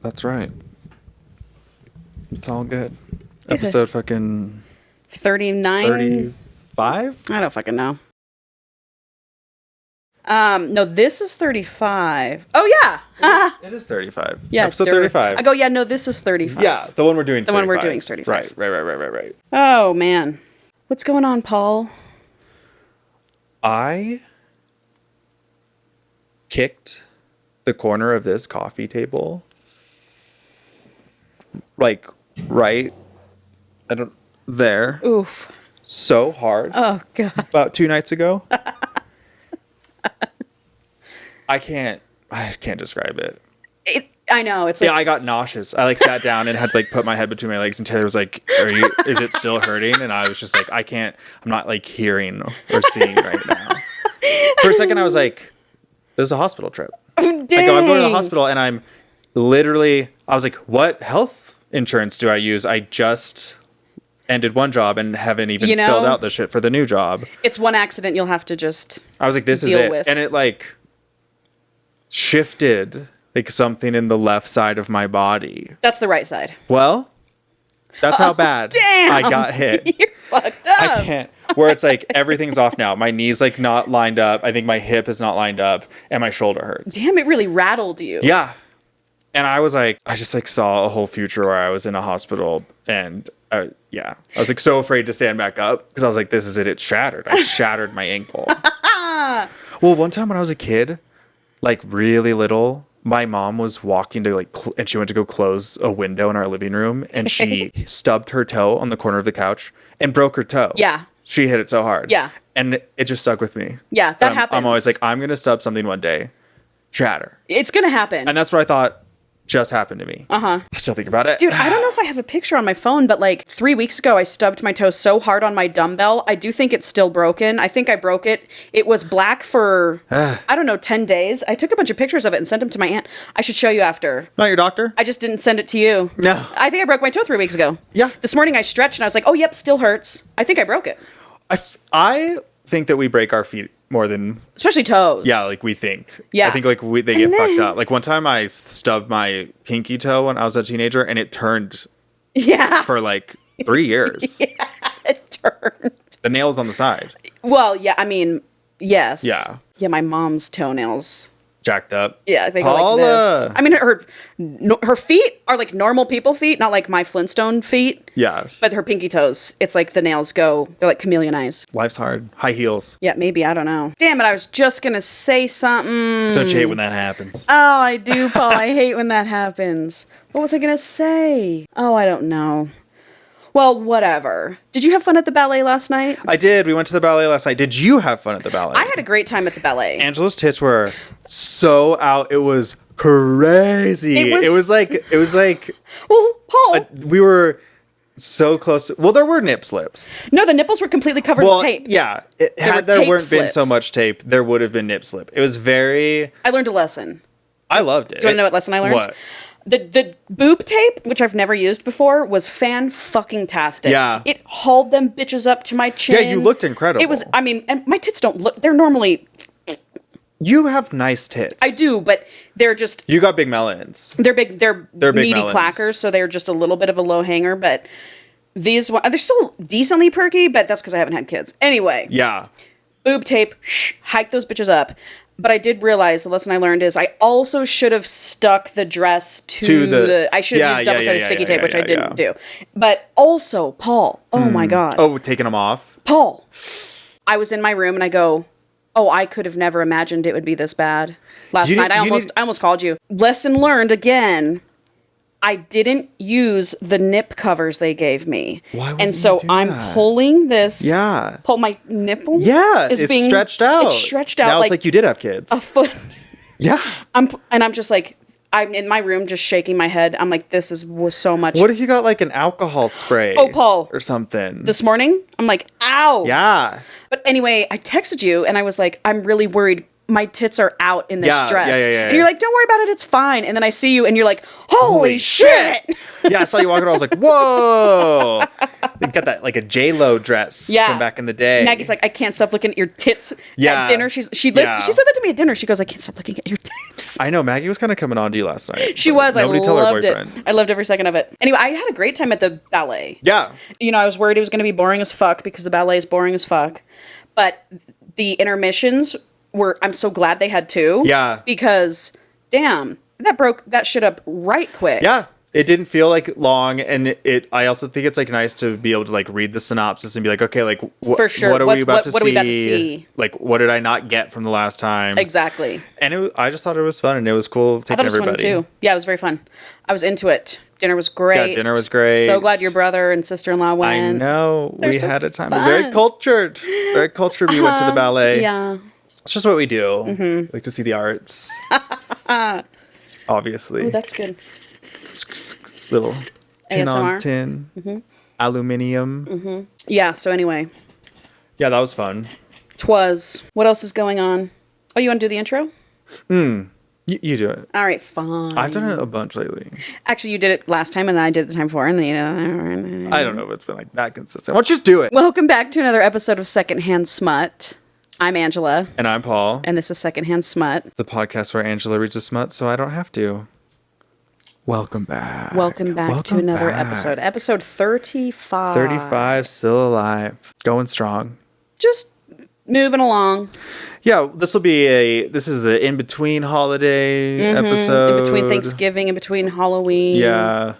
That's right. It's all good. Episode fucking 39? 35? I don't fucking know. No, this is 35. Oh, yeah. It is 35. Yeah, Episode 35. I go, yeah, no, this is 35. Yeah, the one we're doing is 35. The one we're doing is 35. Right. Oh, man. What's going on, Paul? I kicked the corner of this coffee table, like, right, there. Oof. So hard. Oh, God. About 2 nights ago. I can't describe it. I know. It's like, Yeah, I got nauseous. I like sat down and had to like put my head between my legs, and Taylor was like, is it still hurting? And I was just like, I'm not like hearing or seeing right now. For a second I was like, this is a hospital trip. dang. I'm going to the hospital, and I was like, what health insurance do I use? I just ended one job and haven't even filled out the shit for the new job. It's one accident you'll have to just I was like, this is deal it. with. And it like shifted like something in the left side of my body. That's the right side. Well, that's how bad I got hit. You're fucked up. I can't. Where it's like everything's off now. My knee's like not lined up. I think my hip is not lined up, and my shoulder hurts. Damn, it really rattled you. Yeah. And I was like, I just like saw a whole future where I was in a hospital, and I was like so afraid to stand back up because I was like, this is it. It's shattered. I shattered my ankle. Well, one time when I was a kid, like really little, my mom was walking to like, and she went to go close a window in our living room, and she stubbed her toe on the corner of the couch and broke her toe. Yeah. She hit it so hard. Yeah. And it just stuck with me. Yeah, that happens. I'm always like, I'm going to stub something one day. Shatter. It's going to happen. And that's what I thought just happened to me. Uh-huh. I still think about it. Dude, I don't know if I have a picture on my phone, but like 3 weeks ago, I stubbed my toe so hard on my dumbbell. I do think it's still broken. I think I broke it. It was black for, I don't know, 10 days. I took a bunch of pictures of it and sent them to my aunt. I should show you after. Not your doctor? I just didn't send it to you. No. I think I broke my toe 3 weeks ago. Yeah. This morning I stretched and I was like, oh, yep, still hurts. I think I broke it. I think that we break our feet more than... Especially toes. Yeah, like we think. Yeah. I think like they get fucked up. Like one time I stubbed my pinky toe when I was a teenager, and it turned for like 3 years. Yeah, it turned. The nail's on the side. Well, yeah, I mean, yes. Yeah. Yeah, my mom's toenails. Jacked up. Yeah, they go like this. I mean, her feet are like normal people feet, not like my Flintstone feet. Yeah. But her pinky toes, it's like the nails go, they're like chameleon eyes. Life's hard. High heels. Yeah, maybe, I don't know. Damn it, I was just gonna say something. Don't you hate when that happens? Oh, I do, Paul. I hate when that happens. What was I gonna say? Oh, I don't know. Well, whatever. Did you have fun at the ballet last night? I did. We went to the ballet last night. Did you have fun at the ballet? I had a great time at the ballet. Angela's tits were so out. It was crazy. It was like Well, Paul. we were so close. Well, there were nip slips. No, the nipples were completely covered with tape. Yeah. There There weren't tape been so slips. much tape, there would have been nip slip. It was very... I learned a lesson. I loved it. Do you want to know what lesson I learned? What? The boob tape, which I've never used before, was fan-fucking-tastic. Yeah. It hauled them bitches up to my chin. Yeah, you looked incredible. It was, I mean, and my tits don't look, they're normally... You have nice tits. I do, but they're just... You got big melons. They're big big meaty melons. clackers, so they're just a little bit of a low hanger, but these ones, they're still decently perky, but that's because I haven't had kids. Anyway. Yeah. Boob tape, hike those bitches up. But I did realize the lesson I learned is I also should have stuck the dress to the I should have used double-sided sticky tape, which I didn't do. But also, Paul, oh my God. Oh, taking them off? Paul, I was in my room and I go, oh, I could have never imagined it would be this bad. Last night, I almost called you. Lesson learned again. I didn't use the nip covers they gave me. Why would and you so do I'm that? pulling this. Yeah. Pull my nipple. Yeah, is it's being stretched out. It's stretched out. Now it's like you did have kids. A foot. Yeah. I'm just like, I'm in my room just shaking my head. I'm like, this was so much. What if you got like an alcohol spray? Oh, Paul. Or something. This morning, I'm like, ow. Yeah. But anyway, I texted you and I was like, I'm really worried. My tits are out in this dress. Yeah. And you're like, don't worry about it. It's fine. And then I see you and you're like, holy shit. Yeah, I saw you walking around. I was like, whoa. They've got that like a J-Lo dress from back in the day. Maggie's like, I can't stop looking at your tits Yeah. at dinner. She said that to me at dinner. She goes, I can't stop looking at your tits. I know, Maggie was kind of coming on to you last night. She was. Nobody tell her boyfriend. I loved every second of it. Anyway, I had a great time at the ballet. Yeah. You know, I was worried it was going to be boring as fuck because the ballet is boring as fuck. But the intermissions were, I'm so glad they had two. Yeah. Because, damn, that broke that shit up right quick. Yeah. It didn't feel like long, and I also think it's like nice to be able to like read the synopsis and be like, okay, like For sure. what are we about to what see? are we about to see? Like, what did I not get from the last time? Exactly. And I just thought it was fun, and it was cool taking I thought it was everybody. fun too. Yeah, it was very fun. I was into it. Dinner was great. Yeah, dinner was great. So glad your brother and sister-in-law went. I know. They're we so had a time. fun. Very cultured. Very cultured. We went to the ballet. Yeah. It's just what we do. We like to see the arts. Obviously. Oh, that's good. Little tin ASMR. on tin. Aluminium. Yeah, so anyway. Yeah, that was fun. Twas. What else is going on? Oh, you want to do the intro? You do it. All right, fine. I've done it a bunch lately. Actually, you did it last time, and then I did it the time before, and then I don't know if it's been like that consistent. Why don't you just do it? Welcome back to another episode of Secondhand Smut. I'm Angela, And I'm Paul. and this is Secondhand Smut. The podcast where Angela reads a smut, so I don't have to. Welcome back. Welcome back to another episode. Episode 35. 35, still alive. Going strong. Just moving along. Yeah, this is the in-between holiday episode. In between Thanksgiving, in between Halloween. Yeah.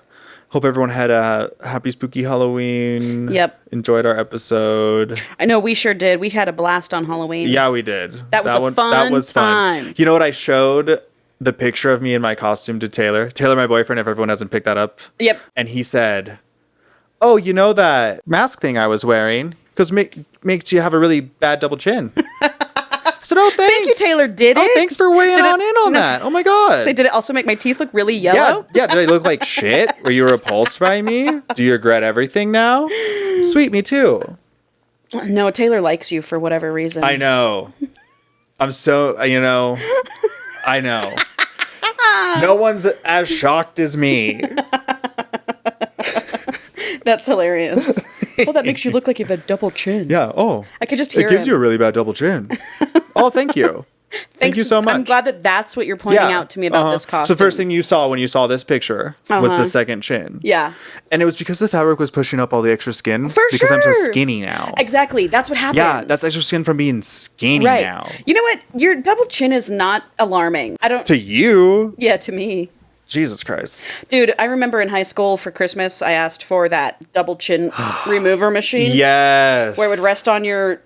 Hope everyone had a happy spooky Halloween. Yep. Enjoyed our episode. I know we sure did. We had a blast on Halloween. Yeah, we did. That was a fun time. You know what? I showed the picture of me in my costume to Taylor. Taylor, my boyfriend, if everyone hasn't picked that up. Yep. And he said, "Oh, you know that mask thing I was wearing? Because makes you have a really bad double chin." I said, "Oh, thanks." Thank you, Taylor. Did it? Oh, thanks for weighing in on that. Oh my god. Say, did it also make my teeth look really yellow? Yeah. Did I look like shit? Were you repulsed by me? Do you regret everything now? Sweet, me too. No, Taylor likes you for whatever reason. I know. I'm so, I know. No one's as shocked as me. That's hilarious. Well, that makes you look like you have a double chin. Yeah. Oh. I could just hear It gives him. you a really bad double chin. Oh, thank you. Thank you so much. I'm glad that that's what you're pointing out to me about this costume. So the first thing you saw when you saw this picture was the second chin. Yeah. And it was because the fabric was pushing up all the extra skin. For because I'm so sure. skinny now. Exactly. That's what happens. Yeah, that's extra skin from being skinny right. now. You know what? Your double chin is not alarming. I don't. To you? Yeah, to me. Jesus Christ. Dude, I remember in high school for Christmas, I asked for that double chin remover machine. Yes. Where it would rest on your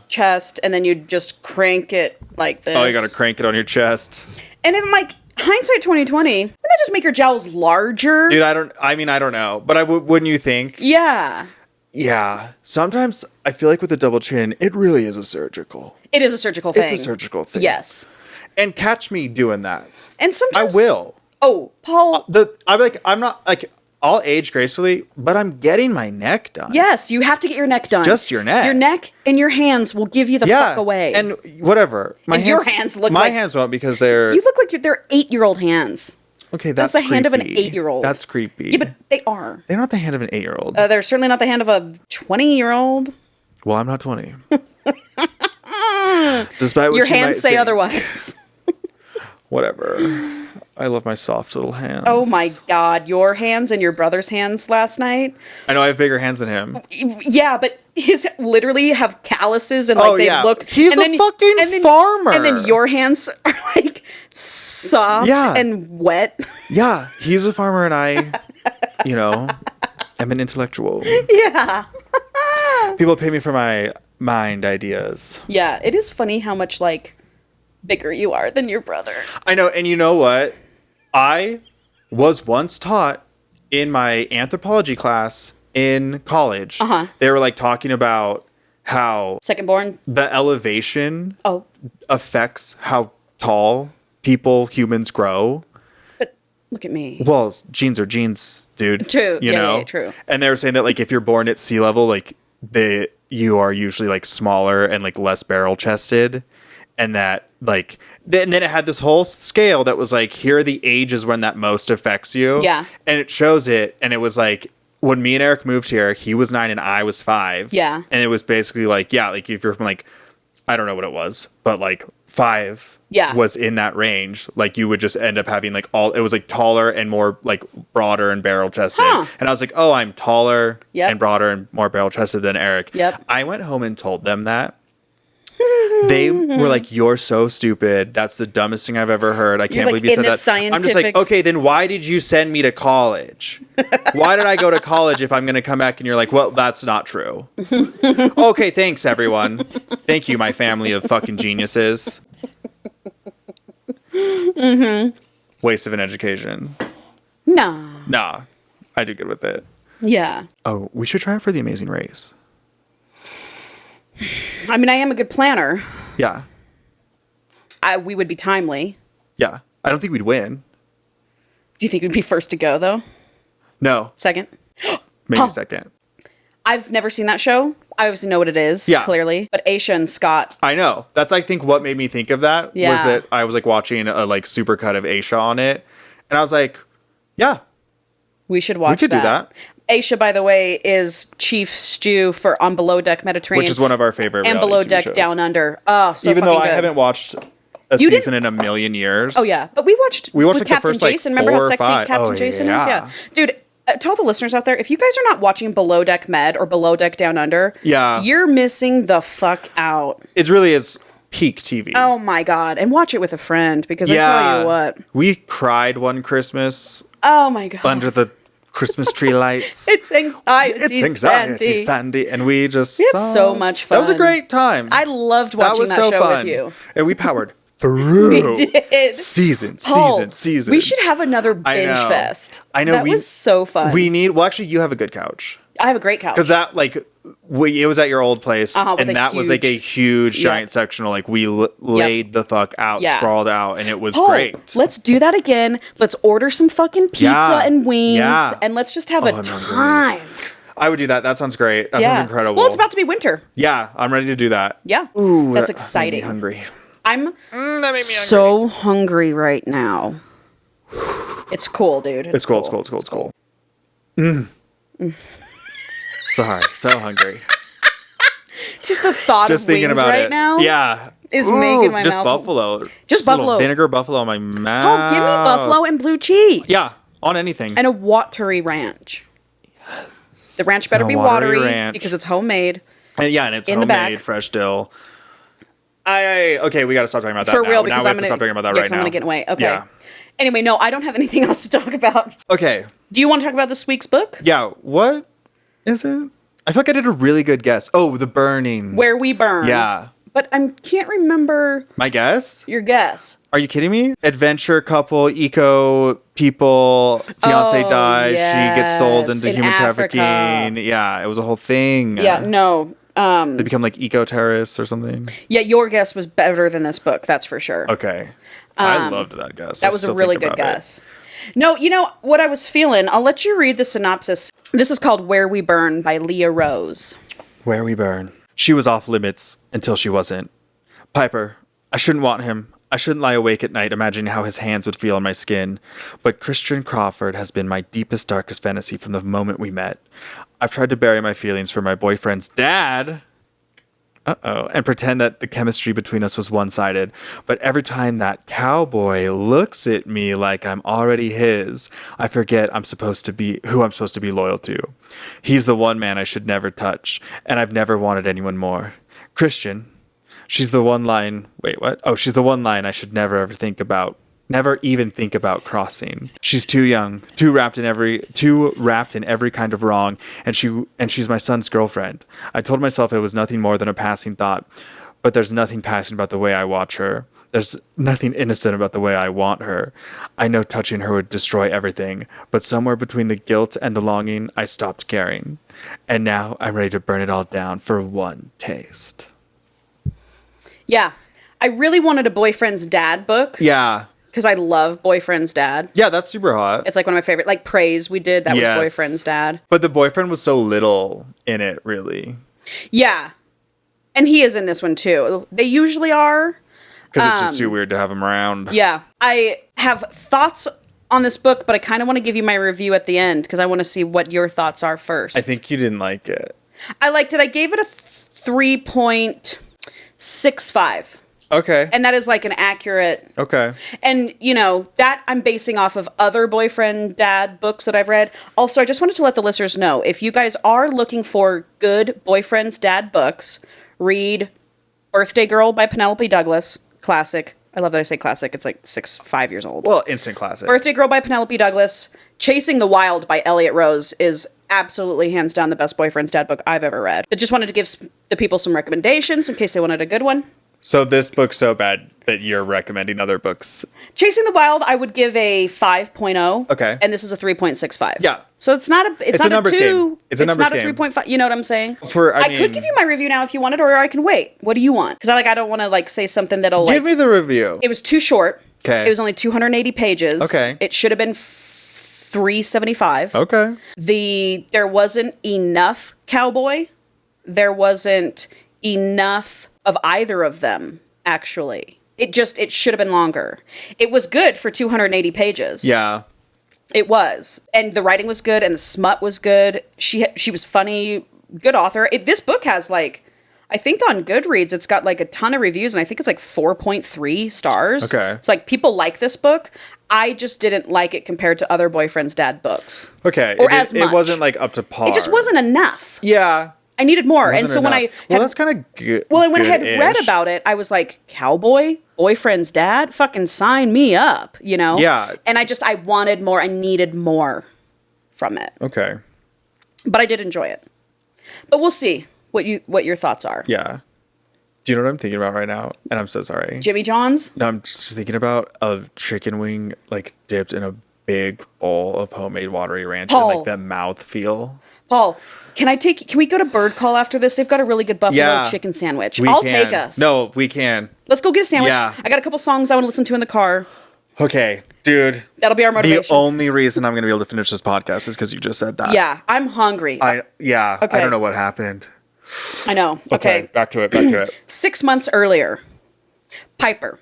chest, and then you'd just crank it like this. Oh, you gotta crank it on your chest. And in like hindsight 2020, wouldn't that just make your jowls larger? Dude, I don't know. But wouldn't you think? Yeah. Yeah. Sometimes I feel like with the double chin, it really is a surgical. It is a surgical thing. It's a surgical thing. Yes. And catch me doing that. And sometimes I will. Oh, Paul. I'm not like, I'll age gracefully, but I'm getting my neck done. Yes, you have to get your neck done. Just your neck. Your neck and your hands will give you the fuck away. And whatever. Your hands look my like... hands won't because they're... You look like they're 8-year-old hands. Okay, that's the hand of an creepy. 8-year-old. That's creepy. Yeah, but they are. They're not the hand of an 8-year-old. They're certainly not the hand of a 20-year-old. Well, I'm not 20. Despite what Your you hands might say think. otherwise. Whatever. I love my soft little hands. Oh my god, your hands and your brother's hands last night. I know I have bigger hands than him. Yeah, but his literally have calluses and like they look. He's and a fucking farmer. And then your hands are like soft and wet. Yeah, he's a farmer and I, am an intellectual. Yeah. People pay me for my mind ideas. Yeah, it is funny how much like bigger you are than your brother. I know, and you know what? I was once taught in my anthropology class in college. They were like talking about how Secondborn? the elevation Oh. affects how tall humans grow. But look at me. Well, genes are genes, dude. True. You know? Yeah, true. And they were saying that like if you're born at sea level, like you are usually like smaller and like less barrel chested. And that like then it had this whole scale that was like, here are the ages when that most affects you. Yeah. And it shows it, and it was like when me and Eric moved here, he was 9 and I was 5. Yeah. And it was basically like, yeah, like if you're from like, I don't know what it was, but like 5 was in that range. Like you would just end up having like it was like taller and more like broader and barrel chested. And I was like, oh, I'm taller and broader and more barrel chested than Eric. I went home and told them that. They were like, you're so stupid. That's the dumbest thing I've ever heard. I can't believe you said that. I'm just like, okay, then why did you send me to college? Why did I go to college if I'm going to come back and you're like, well, that's not true. Okay, thanks, everyone. Thank you, my family of fucking geniuses. Waste of an education. Nah. I do good with it. Yeah. Oh, we should try it for The Amazing Race. I mean, I am a good planner. Yeah. We would be timely. Yeah. I don't think we'd win. Do you think we'd be first to go, though? No. Second? Maybe second. I've never seen that show. I obviously know what it is, clearly. But Aisha and Scott. I know. That's, I think, what made me think of that. Was that I was, like, watching a, like, supercut of Aisha on it. And I was like, yeah. We should watch that. We could do that. Aisha, by the way, is Chief Stew for On Below Deck Mediterranean. Which is one of our favorite and Below Deck shows. Down Under. Oh, so even fucking though I good. haven't watched a season in a million years. Oh, yeah. But we watched with like, Captain the first, like, Jason. Remember how 4 or sexy 5. Captain Jason is? Yeah. Dude, to all the listeners out there, if you guys are not watching Below Deck Med or Below Deck Down Under, you're missing the fuck out. It really is peak TV. Oh, my God. And watch it with a friend, because I tell you what. We cried one Christmas. Oh, my God. Under the Christmas tree lights. It's anxiety, Sandy. And we just had so much fun. That was a great time. I loved watching that show with you. And we powered through. We did. Season. We should have another binge fest. I know. That was so fun. Well, actually, you have a good couch. I have a great couch. Because that, like, it was at your old place, and that was like a huge, giant sectional. Like, we laid the fuck out, sprawled out, and it was great. Let's do that again. Let's order some fucking pizza and wings, and let's just have a time. I would do that. That sounds great. That sounds incredible. Well, it's about to be winter. Yeah, I'm ready to do that. Yeah. Ooh, that's exciting. That made me hungry. I'm that made me so hungry right now. It's cool, dude. It's cool. It's cool. Sorry, so hungry. Just the thought of thinking wings about right it. now is making my just mouth... buffalo. Just buffalo. Vinegar buffalo in my mouth. Oh, give me buffalo and blue cheese. Yeah, on anything. And a watery ranch. Yes. The ranch better be watery because it's homemade. And it's homemade, fresh dill. Okay, we got to stop talking about that For real, now. because Now we I'm have to stop talking about that right now. I'm going to get away. Okay. Yeah. Anyway, no, I don't have anything else to talk about. Okay. Do you want to talk about this week's book? Yeah, what is it? I feel like I did a really good guess. Oh, The Burning. Where We Burn. Yeah. But I can't remember... My guess? Your guess. Are you kidding me? Adventure couple, eco people, fiance dies, she gets sold into human trafficking. Yeah, it was a whole thing. Yeah, no. They become like eco-terrorists or something. Yeah, your guess was better than this book, that's for sure. Okay. I loved that guess. That was a really good guess. No, you know what I was feeling? I'll let you read the synopsis. This is called Where We Burn by Leah Rose. Where We Burn. She was off limits until she wasn't. Piper, I shouldn't want him. I shouldn't lie awake at night imagining how his hands would feel on my skin. But Christian Crawford has been my deepest, darkest fantasy from the moment we met. I've tried to bury my feelings for my boyfriend's dad. And pretend that the chemistry between us was one-sided. But every time that cowboy looks at me like I'm already his, I forget who I'm supposed to be loyal to. He's the one man I should never touch, and I've never wanted anyone more. Christian, she's the one line... Wait, what? Oh, she's the one line I should never even think about crossing. She's too young, too wrapped in every kind of wrong, and she's my son's girlfriend. I told myself it was nothing more than a passing thought, but there's nothing passionate about the way I watch her. There's nothing innocent about the way I want her. I know touching her would destroy everything, but somewhere between the guilt and the longing, I stopped caring. And now I'm ready to burn it all down for one taste. Yeah. I really wanted a Boyfriend's Dad book. Yeah. Because I love Boyfriend's Dad. Yeah, that's super hot. It's like one of my favorite, like Praise we did, that was Boyfriend's Dad. But the boyfriend was so little in it, really. Yeah. And he is in this one too. They usually are. Because it's just too weird to have him around. Yeah. I have thoughts on this book, but I kind of want to give you my review at the end because I want to see what your thoughts are first. I think you didn't like it. I liked it. I gave it a 3.65. Okay. And that is like an accurate. Okay. And, you know, that I'm basing off of other boyfriend dad books that I've read. Also, I just wanted to let the listeners know, if you guys are looking for good boyfriends dad books, read Birthday Girl by Penelope Douglas. Classic. I love that I say classic. It's like 5 years old. Well, instant classic. Birthday Girl by Penelope Douglas. Chasing the Wild by Elliot Rose is absolutely hands down the best boyfriend's dad book I've ever read. But just wanted to give the people some recommendations in case they wanted a good one. So this book's so bad that you're recommending other books. Chasing the Wild, I would give a 5.0. Okay. And this is a 3.65. Yeah. So it's not It's not a numbers 2. game. It's a numbers not a game. 3.5. You know what I'm saying? I could give you my review now if you wanted, or I can wait. What do you want? Because I don't want to say something that'll Give me the review. It was too short. Okay. It was only 280 pages. Okay. It should have been 375. Okay. There wasn't enough cowboy. There wasn't enough of either of them, actually. It should have been longer. It was good for 280 pages. Yeah. It was. And the writing was good and the smut was good. She was funny, good author. This book has I think on Goodreads, it's got a ton of reviews, and I think it's 4.3 stars. Okay. It's people like this book. I just didn't like it compared to other boyfriend's dad books. Okay. Or as much. It wasn't up to par. It just wasn't enough. Yeah. I needed more. And so enough. when that's kind of good. Well, when I had read about it, I was like, cowboy, boyfriend's dad, fucking sign me up, you know? Yeah. And I wanted more. I needed more from it. Okay. But I did enjoy it. But we'll see what your thoughts are. Yeah. Do you know what I'm thinking about right now? And I'm so sorry. Jimmy John's? No, I'm just thinking about a chicken wing dipped in a big bowl of homemade watery ranch Paul. and the mouth feel. Paul, can we go to Bird Call after this? They've got a really good buffalo chicken sandwich. I'll take us. No, we can. Let's go get a sandwich. Yeah. I got a couple songs I want to listen to in the car. Okay, dude. That'll be our motivation. The only reason I'm going to be able to finish this podcast is because you just said that. Yeah, I'm hungry. Okay. I Okay. don't know what happened. I know. Okay. Back to it. 6 months earlier, Piper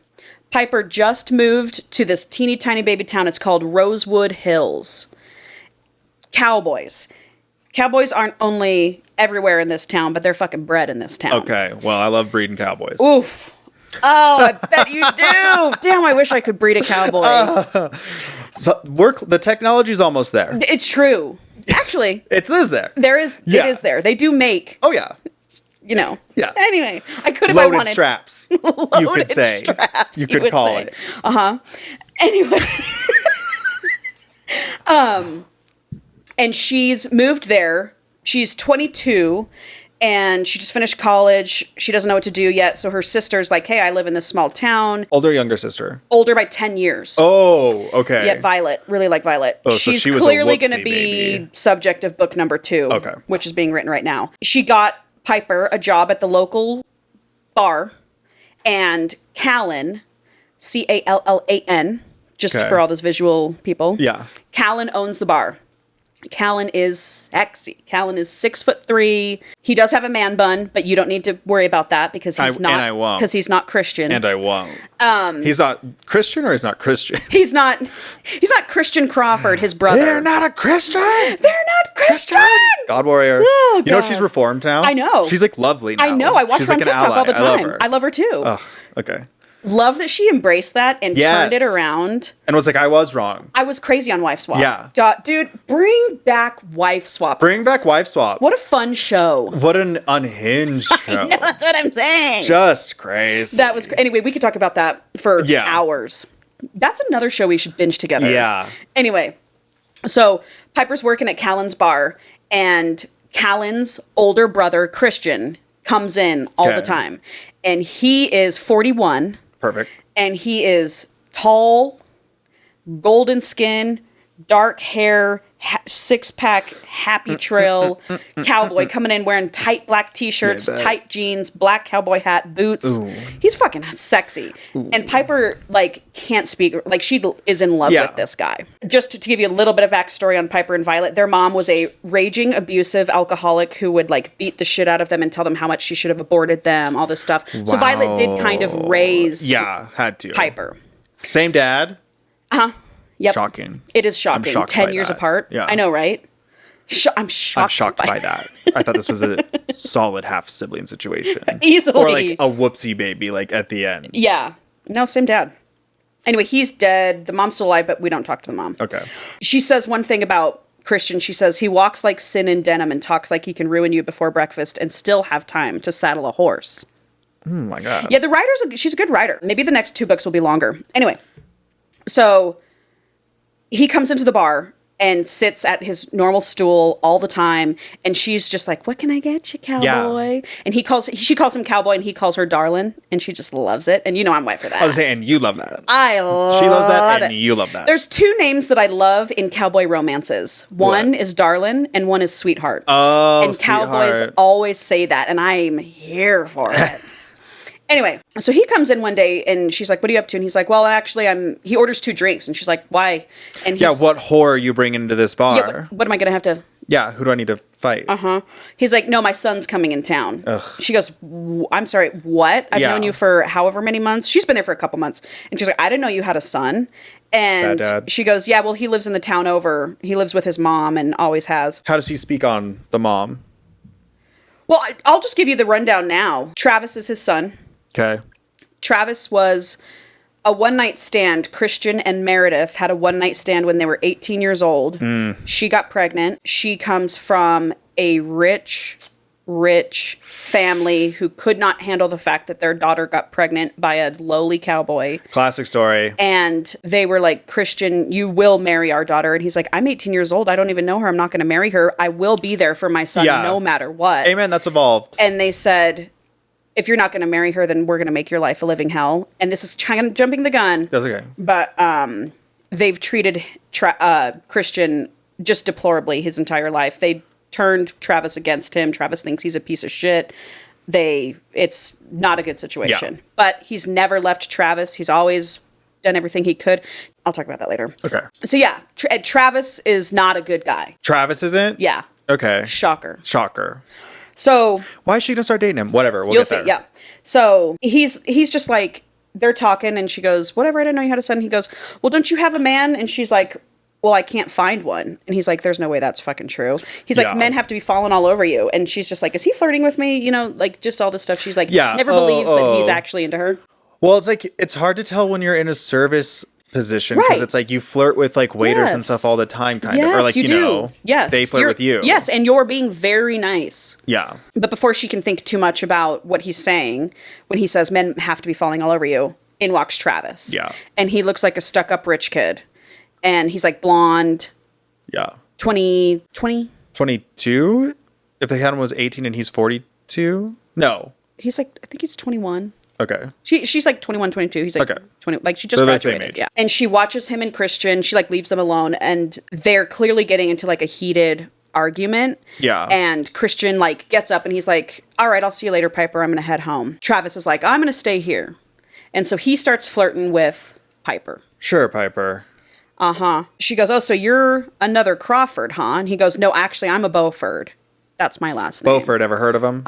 just moved to this teeny tiny baby town. It's called Rosewood Hills. Cowboys aren't only everywhere in this town, but they're fucking bred in this town. Okay, well, I love breeding cowboys. Oof. Oh, I bet you do. Damn, I wish I could breed a cowboy. So the technology's almost there. It's true. Actually, It is there. it is there. They do make, Oh, yeah. Yeah. Anyway, I could if I loaded wanted. straps. You could Loaded say. straps, You could call it. Anyway. And she's moved there. She's 22 and she just finished college. She doesn't know what to do yet. So her sister's like, hey, I live in this small town. Older or younger sister? Older by 10 years. Oh, okay. Yeah, Violet. Really like Violet. Oh, so She's she was a clearly going to whoopsie be baby. subject of book number 2, Okay. which is being written right now. She got Piper a job at the local bar, and Callan, Callan, just Okay. for all those visual people. Yeah. Callan owns the bar. Callan is sexy. Callan is 6'3". He does have a man bun, but you don't need to worry about that because he's not. And I won't. Because he's not Christian. And I won't. He's not Christian or he's not Christian? He's not Christian Crawford, his brother. They're not a Christian. They're not Christian. God warrior. Oh, You know God. she's reformed now? I know. She's lovely now. I know. I watch She's her on an TikTok ally. all the time. I love her. Too. Ugh, okay. Love that she embraced that and turned it Yes. around. And was like, I was wrong. I was crazy on Wife Swap. Yeah. God, dude, bring back Wife Swap. Bring back Wife Swap. What a fun show. What an unhinged show. That's what I'm saying. Just crazy. That was anyway. We could talk about that for Yeah. hours. That's another show we should binge together. Yeah. Anyway, so Piper's working at Callan's bar, and Callan's older brother Christian comes in all the Okay. time, and he is 41, Perfect. and he is tall, golden skin, dark hair, six-pack, happy trail cowboy coming in wearing tight black t-shirts, Yeah, tight jeans, black cowboy hat, boots. Ooh. He's fucking sexy. And Piper, can't speak. She is in love Yeah. with this guy. Just to give you a little bit of backstory on Piper and Violet, their mom was a raging, abusive alcoholic who would, beat the shit out of them and tell them how much she should have aborted them, all this stuff. So Violet did kind of raise Yeah, had to. Piper. Same dad? Uh-huh. Yep. Shocking. It is shocking. shocked 10 by years that. apart. Yeah. I know, right? I'm shocked. I'm shocked by that. I thought this was a solid half sibling situation. Easily. Or like a whoopsie baby, like at the end. Yeah. No, same dad. Anyway, he's dead. The mom's still alive, but we don't talk to the mom. Okay. She says one thing about Christian. She says he walks like sin in denim and talks like he can ruin you before breakfast and still have time to saddle a horse. Oh my God. Yeah, she's a good writer. Maybe the next 2 books will be longer. Anyway, so he comes into the bar and sits at his normal stool all the time, and she's just like, "What can I get you, cowboy?" Yeah. And she calls him cowboy, and he calls her darling, and she just loves it. And you know I'm white for that. I was saying, you love that. I love She loves that, and it. you love that. There's 2 names that I love in cowboy romances. One is darling, and one is sweetheart. Oh, And cowboys sweetheart. always say that, and I'm here for it. Anyway, so he comes in one day, and she's like, "What are you up to?" And he's like, "Well, actually, he orders 2 drinks." And she's like, "Why?" And Yeah, what whore are you bringing into this bar? Yeah, what am I going to have to... Yeah, who do I need to fight? He's like, "No, my son's coming in town." Ugh. She goes, "I'm sorry, what? I've Yeah. known you for however many months." She's been there for a couple months. And she's like, "I didn't know you had a son." And Bad dad. she goes, "Yeah, well, he lives in the town over. He lives with his mom and always has." How does he speak on the mom? Well, I'll just give you the rundown now. Travis is his son. Okay. Travis was a one-night stand. Christian and Meredith had a one-night stand when they were 18 years old. She got pregnant. She comes from a rich family who could not handle the fact that their daughter got pregnant by a lowly cowboy. Classic story. And they were like, "Christian, you will marry our daughter." And he's like, "I'm 18 years old. I don't even know her. I'm not going to marry her. I will be there for my son no matter what." Amen. That's evolved. And they said, "If you're not going to marry her, then we're going to make your life a living hell." And this is kind of jumping the gun. That's okay. But they've treated Christian just deplorably his entire life. They turned Travis against him. Travis thinks he's a piece of shit. It's not a good situation. Yeah. But he's never left Travis. He's always done everything he could. I'll talk about that later. Okay. So yeah, Travis is not a good guy. Travis isn't? Yeah. Okay. Shocker. So why is she gonna start dating him? Whatever. We'll you'll get there. see. Yeah. So he's just like, they're talking and she goes, "Whatever, I didn't know you had a son." He goes, "Well, don't you have a man?" And she's like, "Well, I can't find one." And he's like, "There's no way that's fucking true." He's like, Yeah. "Men have to be falling all over you." And she's just like, "Is he flirting with me?" You know, like just all this stuff. She's like, Yeah. never believes that he's actually into her. Well, it's like it's hard to tell when you're in a service position because Right. it's like you flirt with like waiters and Yes. stuff all the time, kind of, Yes, or like you do. know, Yes. they flirt with you. Yes, and you're being very nice. Yeah. But before she can think too much about what he's saying, when he says men have to be falling all over you, in walks Travis. Yeah. And he looks like a stuck-up rich kid. And he's like blonde, Yeah. 20. 22. If they had him was 18 and he's 42. No. He's like, I think he's 21. Okay. She's like 21, 22. He's like Okay. 20. Like she just They're the same graduated. age. Yeah. And she watches him and Christian. She like leaves them alone, and they're clearly getting into like a heated argument. Yeah. And Christian like gets up and he's like, "All right, I'll see you later, Piper. I'm gonna head home." Travis is like, "I'm gonna stay here," and so he starts flirting with Piper. Sure, Piper. She goes, "Oh, so you're another Crawford, huh?" And he goes, "No, actually, I'm a Beaufort. That's my last name." Beaufort, ever heard of him?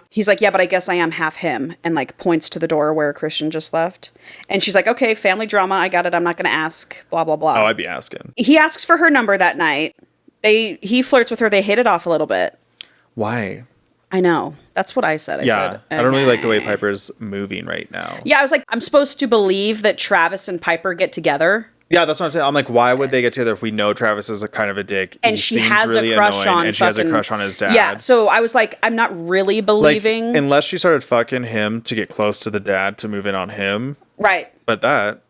He's like, "Yeah, but I guess I am half him," and like points to the door where Christian just left. And she's like, "Okay, family drama. I got it. I'm not going to ask, blah, blah, blah." Oh, I'd be asking. He asks for her number that night. He flirts with her. They hit it off a little bit. Why? I know. That's what I said. I Yeah. said, I don't really like the way "Okay." Piper's moving right now. Yeah, I was like, I'm supposed to believe that Travis and Piper get together. Yeah, that's what I'm saying. I'm like, why would they get together if we know Travis is a kind of a dick? And He she seems has really a crush annoying, on and she has a fucking- crush on his dad. Yeah, so I was like, I'm not really like, believing. unless she started fucking him to get close to the dad to move in on him. Right. But that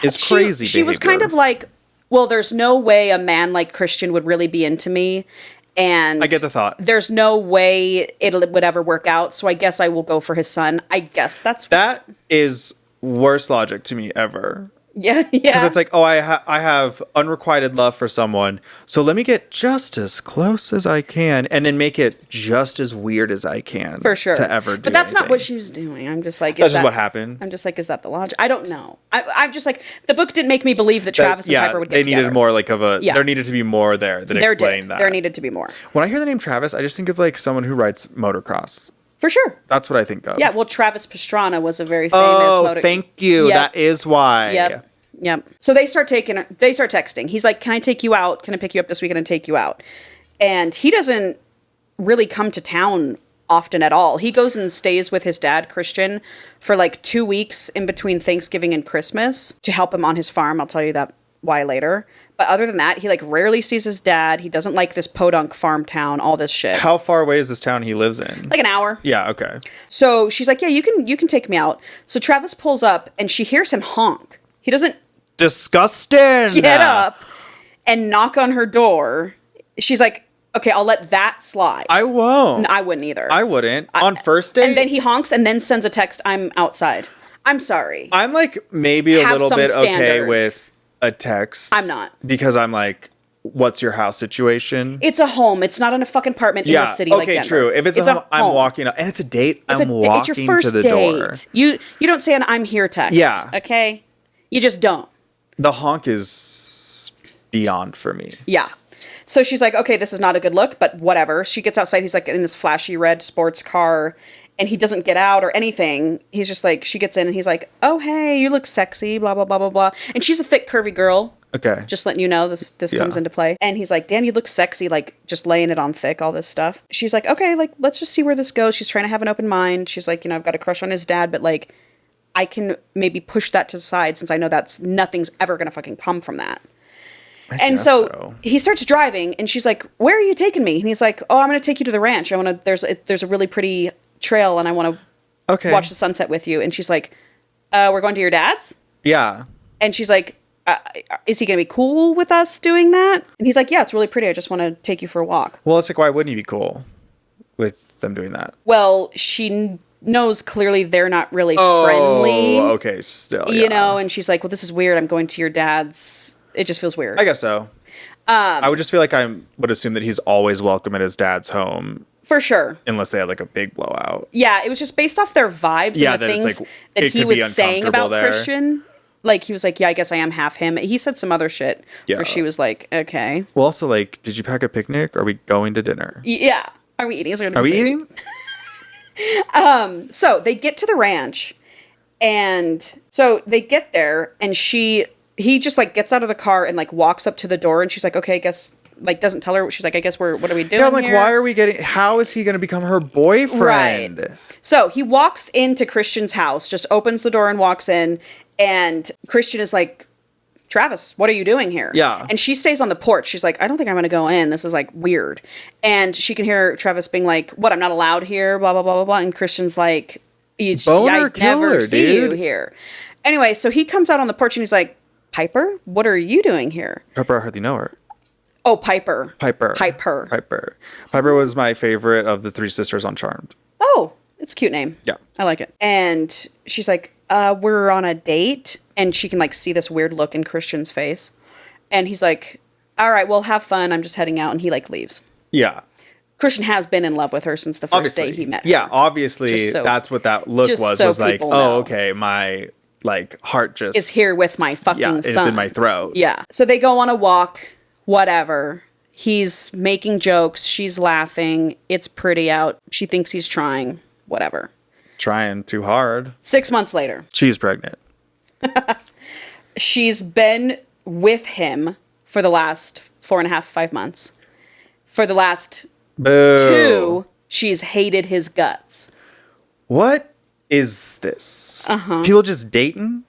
is crazy. She was kind of like, well, there's no way a man like Christian would really be into me. And I get the thought. There's no way it would ever work out. So I guess I will go for his son. I guess that is worst logic to me ever. Yeah. Because it's like, oh, I have unrequited love for someone, so let me get just as close as I can, and then make it just as weird as I can. For sure. To ever do But that's not anything. what she was doing. I'm just like, That's just what happened. I'm just like, is that the logic? I don't know. I'm just like, the book didn't make me believe that Travis and Piper would get together. They needed more like of a. Yeah. There needed to be more there that explained that. There needed to be more. When I hear the name Travis, I just think of like someone who rides motocross. For sure. That's what I think of. Yeah, well, Travis Pastrana was a very famous Oh, thank you. Yep. That is why. Yep. Yep. So they start texting. He's like, can I take you out? Can I pick you up this weekend and take you out? And he doesn't really come to town often at all. He goes and stays with his dad, Christian, for like 2 weeks in between Thanksgiving and Christmas to help him on his farm. I'll tell you that why later. But other than that, he like rarely sees his dad. He doesn't like this podunk farm town, all this shit. How far away is this town he lives in? Like an hour. Yeah, okay. So she's like, yeah, you can take me out. So Travis pulls up and she hears him honk. He doesn't disgusting get up and knock on her door. She's like, okay, I'll let that slide. I won't. I wouldn't either. I wouldn't. On first date? And then he honks and then sends a text, I'm outside. I'm sorry. I'm like maybe a little bit okay with a text. I'm not. Because I'm like, what's your house situation? It's a home. It's not in a fucking apartment in a city like Denver. Okay, true. If it's a home, I'm walking up. And it's a date, I'm walking it's your first to the date. door. You don't say an I'm here text. Yeah. Okay? You just don't. The honk is beyond for me. Yeah. So she's like, okay, this is not a good look, but whatever. She gets outside. He's like in this flashy red sports car and he doesn't get out or anything. He's just like, she gets in and he's like, oh, hey, you look sexy, blah, blah, blah, blah, blah. And she's a thick, curvy girl. Okay. Just letting you know this comes into play. And he's like, damn, you look sexy, like just laying it on thick, all this stuff. She's like, okay, like, let's just see where this goes. She's trying to have an open mind. She's like, I've got a crush on his dad, but like, I can maybe push that to the side since I know nothing's ever going to fucking come from that. And so he starts driving and she's like, where are you taking me? And he's like, oh, I'm going to take you to the ranch. There's a really pretty trail and I want to watch the sunset with you. And she's like, we're going to your dad's? Yeah. And she's like, is he going to be cool with us doing that? And he's like, yeah, it's really pretty. I just want to take you for a walk. Well, it's like, why wouldn't he be cool with them doing that? Well, she knows clearly they're not really friendly. Oh, okay, still, you know, and she's like, well, this is weird. I'm going to your dad's. It just feels weird. I guess so. I would just feel like I would assume that he's always welcome at his dad's home. For sure. Unless they had like a big blowout. Yeah, it was just based off their vibes and the things that he was saying about Christian. Like, he was like, yeah, I guess I am half him. He said some other shit where she was like, okay. Well, also, like, did you pack a picnic? Are we going to dinner? Yeah. Are we eating? Are we eating? So they get to the ranch and so they get there and he just like gets out of the car and like walks up to the door and she's like, okay, I guess, like doesn't tell her. She's like, I guess what are we doing? Yeah, I'm like, here? How is he going to become her boyfriend? Right. So he walks into Christian's house, just opens the door and walks in and Christian is like, Travis, what are you doing here? Yeah. And she stays on the porch. She's like, I don't think I'm going to go in. This is like weird. And she can hear Travis being like, what, I'm not allowed here, blah, blah, blah, blah, blah. And Christian's like, I never see you here. Anyway, so he comes out on the porch and he's like, Piper, what are you doing here? Piper, I hardly know her. Oh, Piper. Piper was my favorite of the three sisters on Charmed. Oh, it's a cute name. Yeah. I like it. And she's like, we're on a date. And she can like see this weird look in Christian's face. And he's like, all right, well, have fun. I'm just heading out. And he like leaves. Yeah. Christian has been in love with her since the first day he met her. Yeah, obviously that's what that look was like, oh, okay, my like heart just is here with my fucking son. It's in my throat. Yeah. So they go on a walk, whatever. He's making jokes. She's laughing. It's pretty out. She thinks he's trying. Whatever. Trying too hard. 6 months later. She's pregnant. She's been with him for the last 4.5, 5 months. For the last 2, she's hated his guts. What is this? People just dating?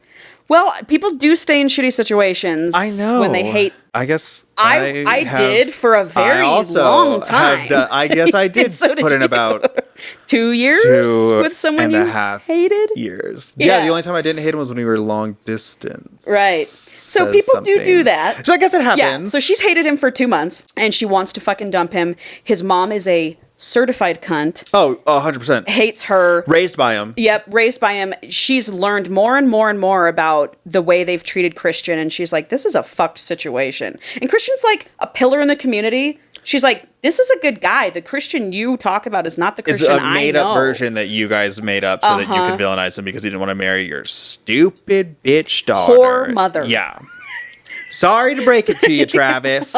Well, people do stay in shitty situations. I know. When they hate. I guess I did for a very long time. I guess I did put in about 2 years with someone you hated. Years. Yeah, the only time I didn't hate him was when we were long distance. Right. So people do that. So I guess it happens. Yeah. So she's hated him for 2 months and she wants to fucking dump him. His mom is a certified cunt. Oh, 100%. Hates her. Raised by him. Yep, raised by him. She's learned more and more and more about the way they've treated Christian, and she's like, this is a fucked situation. And Christian's like a pillar in the community. She's like, this is a good guy. The Christian you talk about is not the Christian I know. It's a made-up version that you guys made up so that you could villainize him because he didn't want to marry your stupid bitch daughter. Poor mother. Yeah. Sorry to break it to you, Travis.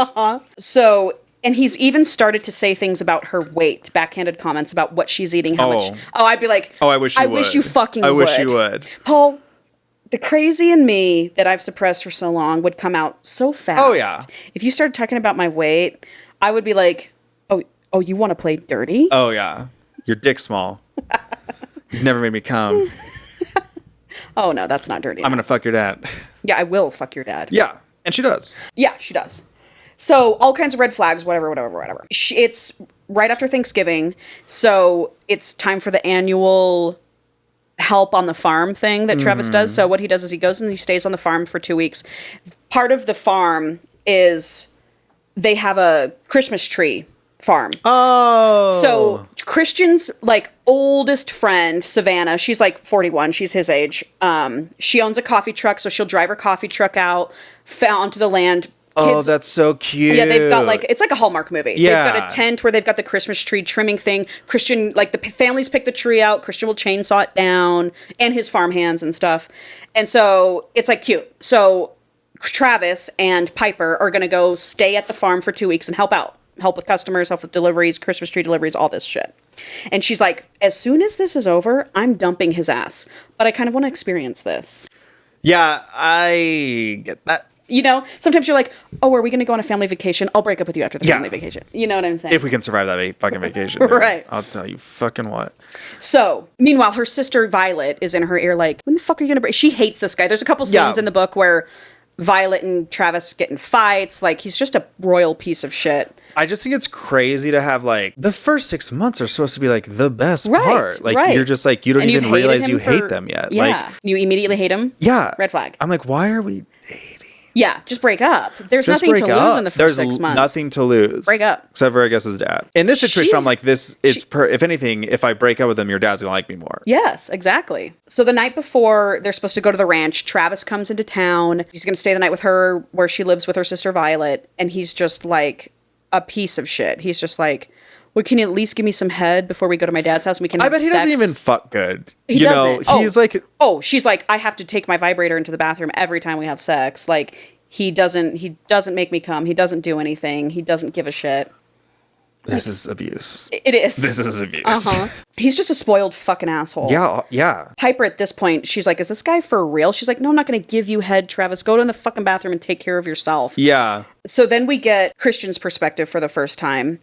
So... And he's even started to say things about her weight, backhanded comments about what she's eating, how much. Oh, I'd be like, I wish you fucking would. I wish you would. Paul, The crazy in me that I've suppressed for so long would come out so fast. Oh, yeah. If you started talking about my weight, I would be like, oh, you want to play dirty? Oh, yeah. Your dick's small. You've never made me come. Oh, no, that's not dirty. I'm going to fuck your dad. Yeah, I will fuck your dad. Yeah. And she does. Yeah, she does. So all kinds of red flags, whatever. It's right after Thanksgiving. So it's time for the annual help on the farm thing that Travis does. So what he does is he goes and he stays on the farm for 2 weeks. Part of the farm is they have a Christmas tree farm. Oh. So Christian's like oldest friend, Savannah, she's like 41. She's his age. She owns a coffee truck. So she'll drive her coffee truck out onto the land. Oh, that's so cute. Yeah, they've got like, it's like a Hallmark movie. Yeah. They've got a tent where they've got the Christmas tree trimming thing. Christian, like the families pick the tree out. Christian will chainsaw it down and his farm hands and stuff. And so it's like cute. So Travis and Piper are going to go stay at the farm for 2 weeks and help out. Help with customers, help with deliveries, Christmas tree deliveries, all this shit. And she's like, as soon as this is over, I'm dumping his ass. But I kind of want to experience this. Yeah, I get that. You know, sometimes you're like, oh, are we going to go on a family vacation? I'll break up with you after the family vacation. You know what I'm saying? If we can survive that fucking vacation. Dude. Right. I'll tell you fucking what. So, meanwhile, her sister Violet is in her ear like, when the fuck are you going to break? She hates this guy. There's a couple scenes in the book where Violet and Travis get in fights. Like, he's just a royal piece of shit. I just think it's crazy to have like the first 6 months are supposed to be like the best part. Like you're just like, you don't even realize you hate them yet. Yeah. Like, you immediately hate him? Yeah. Red flag. I'm like, why are we dating? Yeah, just break up. There's Just nothing to break lose up. in the 1st There's 6 months. nothing to lose. Break up. Except for, I guess, his dad. In this situation, I'm like, if anything, if I break up with him, your dad's gonna like me more. Yes, exactly. So the night before they're supposed to go to the ranch, Travis comes into town. He's going to stay the night with her where she lives with her sister Violet. And he's just like a piece of shit. He's just like, well, can you at least give me some head before we go to my dad's house and we can have I bet he sex? doesn't even fuck good. He doesn't. He's like... Oh, she's like, I have to take my vibrator into the bathroom every time we have sex. Like, he doesn't make me come. He doesn't do anything. He doesn't give a shit. This is abuse. It is. This is abuse. Uh-huh. He's just a spoiled fucking asshole. Yeah. Piper at this point, she's like, is this guy for real? She's like, no, I'm not going to give you head, Travis. Go to the fucking bathroom and take care of yourself. Yeah. So then we get Christian's perspective for the first time.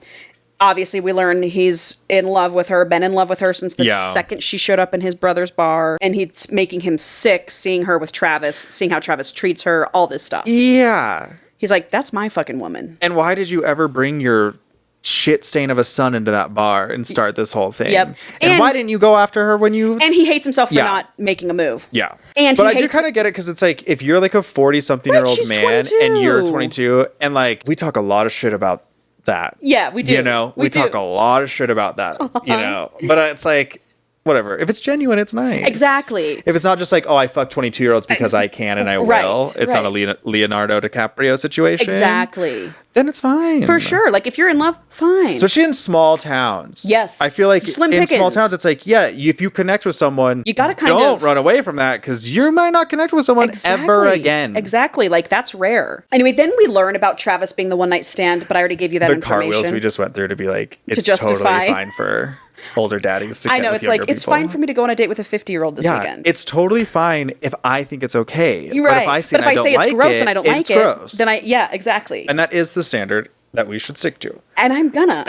Obviously, we learn he's in love with her, been in love with her since the second she showed up in his brother's bar. And he's making him sick seeing her with Travis, seeing how Travis treats her, all this stuff. Yeah. He's like, that's my fucking woman. And why did you ever bring your shit stain of a son into that bar and start this whole thing? Yep. And why didn't you go after her when you... And he hates himself for not making a move. Yeah. And but I do kind of get it because it's like, if you're like a 40-something-year-old man 22. and you're 22, and like, we talk a lot of shit about that. Yeah, we do. You know, we talk a lot of shit about that, you know, but it's like, whatever. If it's genuine, it's nice. Exactly. If it's not just like, oh, I fuck 22-year-olds because I can and I will. It's not a Leonardo DiCaprio situation. Exactly. Then it's fine. For sure. Like, if you're in love, fine. Especially in small towns. Yes. I feel like Slim in small pickings. towns, it's like, yeah, if you connect with someone, you gotta don't run away from that because you might not connect with someone ever again. Exactly. Like, that's rare. Anyway, then we learn about Travis being the one-night stand, but I already gave you that information. The cartwheels we just went through to be like, it's justify. totally fine for older daddies to I get know, with it's like, younger it's people. fine for me to go on a date with a 50-year-old this weekend. It's totally fine if I think it's okay. You're right. But if I say, it's gross and I don't like it's it, gross. then exactly. And that is the standard that we should stick to. And I'm gonna.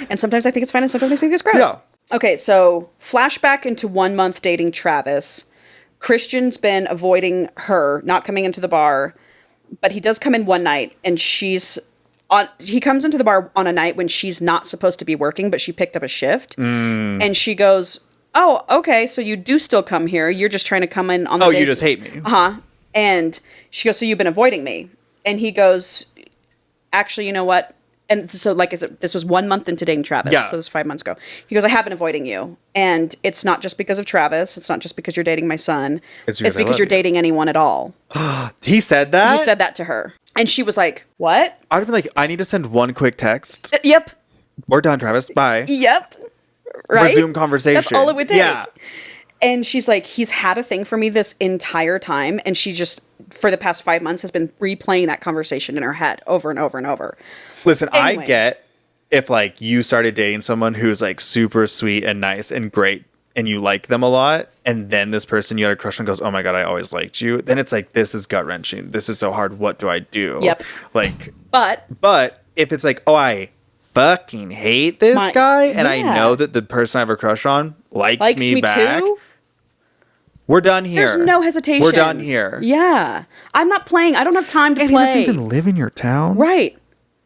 And sometimes I think it's fine and sometimes I think it's gross. Yeah. Okay, so flashback into 1 month dating Travis. Christian's been avoiding her, not coming into the bar, but he does come in one night and he comes into the bar on a night when she's not supposed to be working, but she picked up a shift. And she goes, oh, okay, so you do still come here. You're just trying to come in on the days. Oh, you just hate me. Uh-huh. And she goes, so you've been avoiding me. And he goes, actually, you know what? And so, like, this was 1 month into dating Travis. Yeah. So this was 5 months ago. He goes, I have been avoiding you. And it's not just because of Travis. It's not just because you're dating my son. It's because you're dating anyone at all. He said that? He said that to her. And she was like, what? I'd be like, I need to send one quick text. Yep. We're done, Travis. Bye. Yep. Right? Resume conversation. That's all it would take. Yeah. And she's like, he's had a thing for me this entire time. And she just, for the past 5 months, has been replaying that conversation in her head over and over and over. Listen, Anyway. I get if like you started dating someone who's like super sweet and nice and great and you like them a lot, and then this person you had a crush on goes, oh my God, I always liked you. Then it's like, this is gut wrenching. This is so hard. What do I do? Yep. Like, but if it's like, oh, I fucking hate this guy, and I know that the person I have a crush on likes me back. Too? We're done here. There's no hesitation. We're done here. Yeah. I'm not playing. I don't have time to play. He doesn't even live in your town. Right.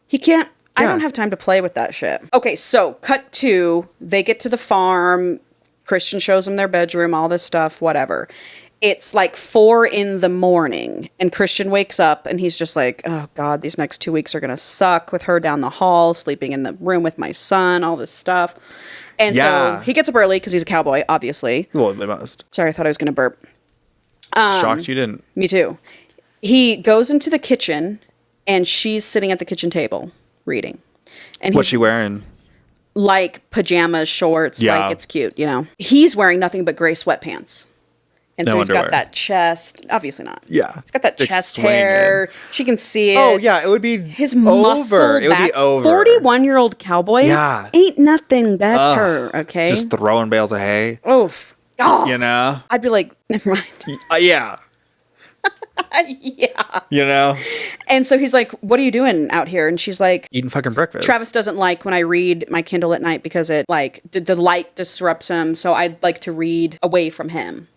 He can't. Yeah. I don't have time to play with that shit. Okay, so cut to, they get to the farm. Christian shows them their bedroom, all this stuff, whatever. It's like 4 a.m. and Christian wakes up and he's just like, oh God, these next 2 weeks are going to suck with her down the hall, sleeping in the room with my son, all this stuff. And so he gets up early because he's a cowboy, obviously. Well, they must. Sorry, I thought I was going to burp. Shocked you didn't. Me too. He goes into the kitchen and she's sitting at the kitchen table reading. And what's she wearing? Like pajamas, shorts, like it's cute, you know. He's wearing nothing but gray sweatpants. And so he's got that chest. Obviously not. Yeah. He's got that chest hair. She can see it. Oh, yeah. It would be his muscle over. It would be over. 41-year-old cowboy. Yeah. Ain't nothing better, okay? Just throwing bales of hay. Oof. Oh. You know? I'd be like, never mind. Yeah. Yeah. You know? And so he's like, what are you doing out here? And she's like, eating fucking breakfast. Travis doesn't like when I read my Kindle at night because it, like, the light disrupts him. So I'd like to read away from him.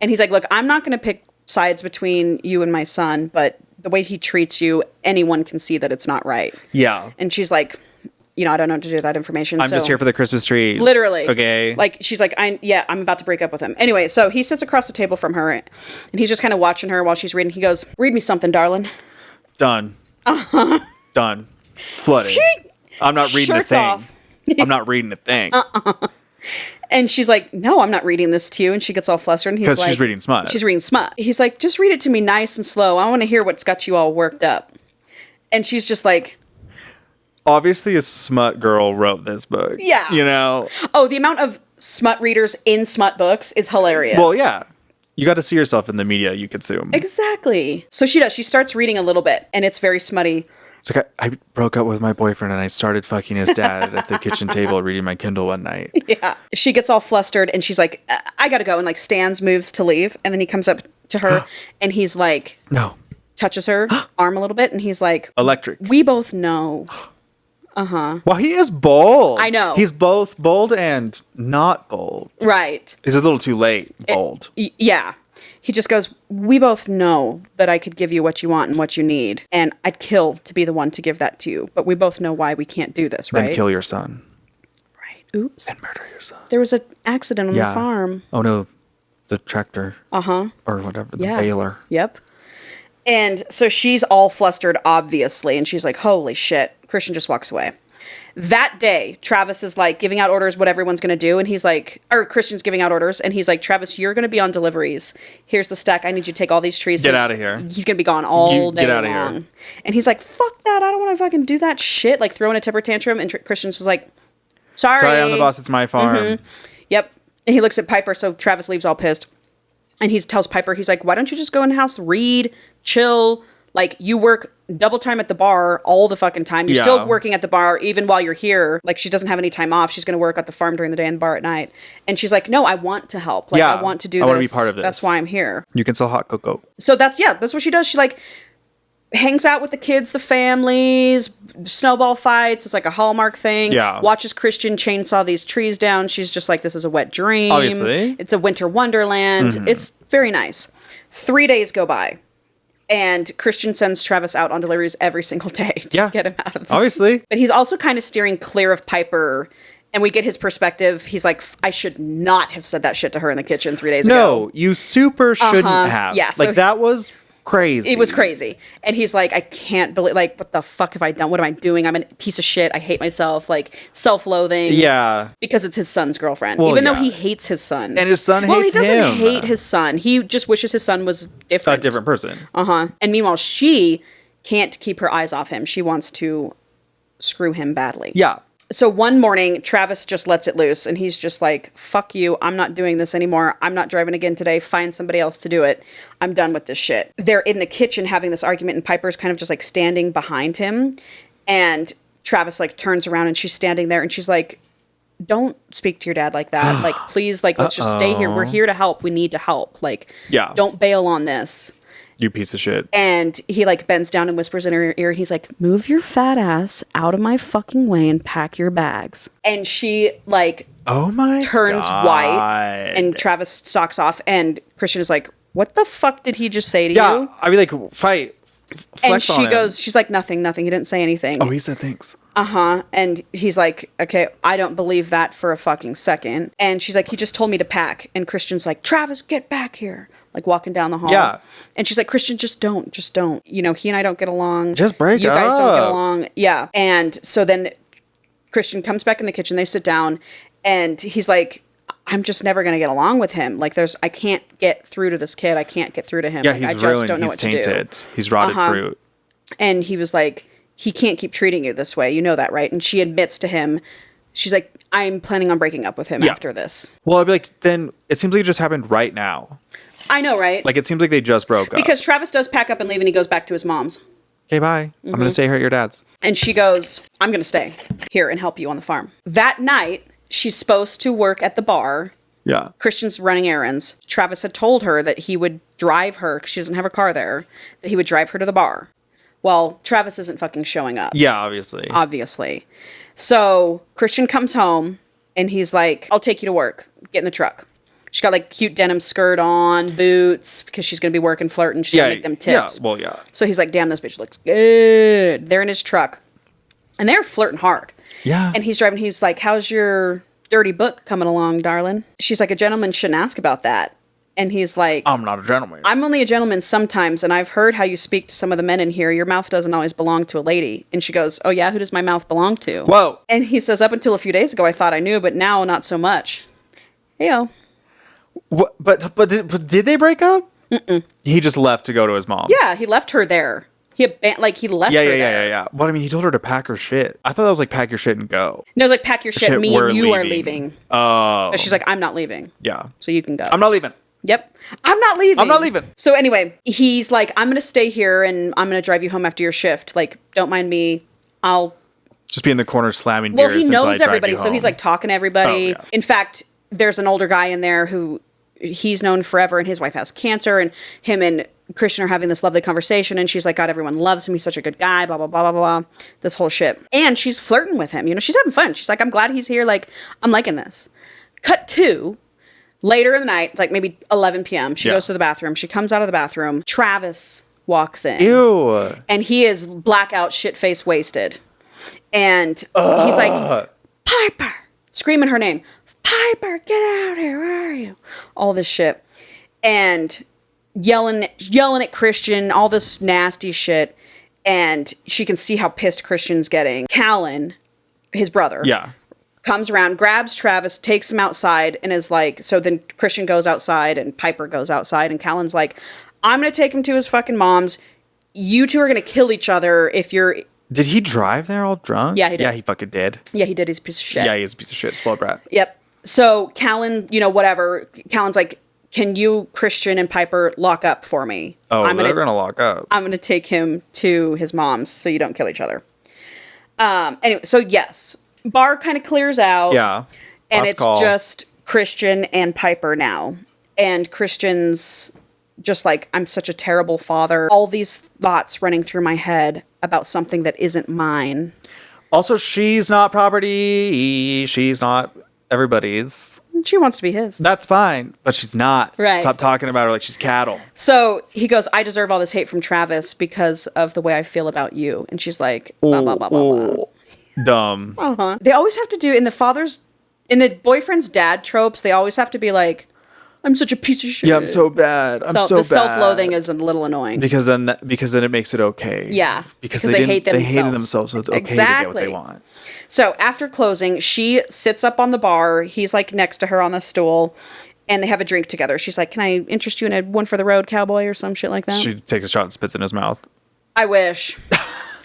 And he's like, look, I'm not going to pick sides between you and my son, but the way he treats you, anyone can see that it's not right. Yeah. And she's like, you know, I don't know what to do with that information. I'm just here for the Christmas trees. Literally. Okay. Like, she's like, I'm about to break up with him. Anyway, so he sits across the table from her, and he's just kind of watching her while she's reading. He goes, read me something, darling. Done. Uh-huh. Done. Flooded. I'm not reading a thing. Off. I'm not reading a thing. And she's like, no, I'm not reading this to you. And she gets all flustered. And he's like, because she's reading smut. She's reading smut. He's like, just read it to me nice and slow. I want to hear what's got you all worked up. And she's just like, obviously a smut girl wrote this book. Yeah. You know? Oh, the amount of smut readers in smut books is hilarious. Well, yeah. You got to see yourself in the media you consume. Exactly. So she does. She starts reading a little bit, and it's very smutty. It's like, I broke up with my boyfriend, and I started fucking his dad at the kitchen table reading my Kindle one night. Yeah. She gets all flustered, and she's like, I got to go, and like stands, moves to leave. And then he comes up to her, and he's like, no. Touches her arm a little bit, and he's like, electric. We both know. Uh-huh. Well, he is bold. I know. He's both bold and not bold. Right. He's a little too late bold. Yeah. He just goes, we both know that I could give you what you want and what you need, and I'd kill to be the one to give that to you, but we both know why we can't do this, right? Then kill your son. Right. Oops. And murder your son. There was an accident on the farm. Oh, no. The tractor. Uh-huh. Or whatever. The baler. Yep. And so she's all flustered, obviously, and she's like, holy shit. Christian just walks away. That day, Travis is like giving out orders what everyone's going to do. And he's like, or Christian's giving out orders. And he's like, Travis, you're going to be on deliveries. Here's the stack. I need you to take all these trees. Get out of here. He's going to be gone all day long. Get out of here. And he's like, fuck that. I don't want to fucking do that shit. Like throwing a temper tantrum. And Christian's just like, sorry, I'm the boss. It's my farm. Mm-hmm. Yep. And he looks at Piper. So Travis leaves all pissed. And he tells Piper, he's like, why don't you just go in the house, read, chill? Like, you work double time at the bar all the fucking time. You're still working at the bar even while you're here. Like, she doesn't have any time off. She's going to work at the farm during the day and the bar at night. And she's like, no, I want to help. Like, I want to do this. I want to be part of this. That's why I'm here. You can sell hot cocoa. So that's what she does. She, like, hangs out with the kids, the families, snowball fights. It's like a Hallmark thing. Yeah. Watches Christian chainsaw these trees down. She's just like, this is a wet dream. Obviously. It's a winter wonderland. Mm-hmm. It's very nice. 3 days go by. And Christian sends Travis out on deliveries every single day to get him out of them. Obviously. But he's also kind of steering clear of Piper. And we get his perspective. He's like, I should not have said that shit to her in the kitchen 3 days ago. No, you super shouldn't have. Yeah. So that was crazy. It was crazy. And he's like, I can't believe, like, what the fuck have I done? What am I doing? I'm a piece of shit. I hate myself. Like, self-loathing. Yeah. Because it's his son's girlfriend. Well, even though he hates his son. And his son hates him. Well, he doesn't hate his son. He just wishes his son was different. A different person. Uh-huh. And meanwhile, she can't keep her eyes off him. She wants to screw him badly. Yeah. So one morning, Travis just lets it loose, and he's just like, fuck you, I'm not doing this anymore. I'm not driving again today. Find somebody else to do it. I'm done with this shit. They're in the kitchen having this argument, and Piper's kind of just like standing behind him. And Travis like turns around, and she's standing there, and she's like, don't speak to your dad like that. Like, please, like, let's just stay here. We're here to help. We need to help. Like, Yeah. don't bail on this. You piece of shit. And he, like, bends down and whispers in her ear. He's like, move your fat ass out of my fucking way and pack your bags. And she, like, Oh my turns God. white, and Travis stalks off, and Christian is like, what the fuck did he just say to Yeah, you? I'd be like, fight. Flex And on she him. goes, she's like, nothing. He didn't say anything. Oh, he said thanks. And he's like, okay, I don't believe that for a fucking second. And she's like, he just told me to pack. And Christian's like, Travis, get back here. Like, walking down the hall. Yeah. And she's like, Christian, just don't. You know, he and I don't get along. Just break You guys don't get up. along. Yeah. And so then Christian comes back in the kitchen. They sit down, and he's like, I'm just never going to get along with him. Like, I can't get through to this kid. I can't get through to him. Yeah, Like, he's I just ruined. don't know He's what tainted. to do. He's rotted fruit. And he was like, he can't keep treating you this way. You know that, right? And she admits to him, she's like, I'm planning on breaking up with him after this. Well, I'd be like, then it seems like it just happened right now. I know, right? Like, it seems like they just broke up. Because Travis does pack up and leave, and he goes back to his mom's. Okay, bye. I'm going to stay here at your dad's. And she goes, I'm going to stay here and help you on the farm. That night, she's supposed to work at the bar. Yeah. Christian's running errands. Travis had told her that he would drive her, because she doesn't have a car there, that he would drive her to the bar. Well, Travis isn't fucking showing up. Yeah, obviously. Obviously. So Christian comes home, and he's like, I'll take you to work. Get in the truck. She's got, like, cute denim skirt on, boots, because she's going to be working, flirting. She's going to make them tips. Yeah, well, yeah. So he's like, damn, this bitch looks good. They're in his truck. And they're flirting hard. Yeah. And he's driving. He's like, how's your dirty book coming along, darling? She's like, a gentleman shouldn't ask about that. And he's like, I'm not a gentleman. I'm only a gentleman sometimes, and I've heard how you speak to some of the men in here. Your mouth doesn't always belong to a lady. And she goes, oh yeah, who does my mouth belong to? Whoa. And he says, up until a few days ago, I thought I knew, but now not so much. Heyo. What, but did they break up? Mm-mm. He just left to go to his mom's. Yeah, he left her there. He left her there. Yeah. But I mean, he told her to pack her shit. I thought that was like, pack your shit and go. No, it's like, pack your shit. Me we're and you are leaving. leaving. Oh. But she's like, I'm not leaving. Yeah. So you can go. I'm not leaving. Yep. I'm not leaving. I'm not leaving. So anyway, he's like, I'm going to stay here, and I'm going to drive you home after your shift. Like, don't mind me. I'll... Just be in the corner slamming Well, beers he until I knows drive everybody, you so he's home. like talking to everybody. Oh, yeah. In fact, there's an older guy in there who he's known forever, and his wife has cancer, and him and Christian are having this lovely conversation, and she's like, God, everyone loves him. He's such a good guy, blah, blah, blah, blah, blah. This whole shit. And she's flirting with him. You know, she's having fun. She's like, I'm glad he's here. Like, I'm liking this. Cut to... Later in the night, like maybe 11 p.m., she goes to the bathroom. She comes out of the bathroom. Travis walks in. Ew. And he is blackout, shit-faced, wasted. And he's like, Piper! Screaming her name. Piper, get out here. Where are you? All this shit. And yelling at Christian, all this nasty shit. And she can see how pissed Christian's getting. Callan, his brother. Yeah. Comes around, grabs Travis, takes him outside, and is like, so then Christian goes outside, and Piper goes outside, and Callan's like, I'm going to take him to his fucking mom's. You two are going to kill each other if you're... Did he drive there all drunk? Yeah, he did. Yeah, he fucking did. Yeah, he did. He's a piece of shit. Yeah, he's a piece of shit. Spoiled brat. Yep. So Callan, you know, whatever. Callan's like, can you, Christian, and Piper lock up for me? Oh, they're going to lock up. I'm going to take him to his mom's so you don't kill each other. Anyway, so yes. Bar kind of clears out. Yeah. And Last it's call. just Christian and Piper now. And Christian's just like, I'm such a terrible father. All these thoughts running through my head about something that isn't mine. Also, she's not property. She's not everybody's. She wants to be his. That's fine, but she's not. Right. Stop talking about her like she's cattle. So he goes, I deserve all this hate from Travis because of the way I feel about you. And she's like, blah, blah, blah, blah, blah. Dumb. Uh-huh. They always have to do, in the boyfriend's dad tropes, they always have to be like, I'm such a piece of shit. Yeah, I'm so bad. I'm so the bad. self-loathing is a little annoying. Because then it makes it okay. Yeah. Because they hate themselves. They hated themselves, so it's okay to get what they want. So after closing, she sits up on the bar. He's like next to her on the stool, and they have a drink together. She's like, can I interest you in a one for the road, cowboy, or some shit like that? She takes a shot and spits in his mouth. I wish.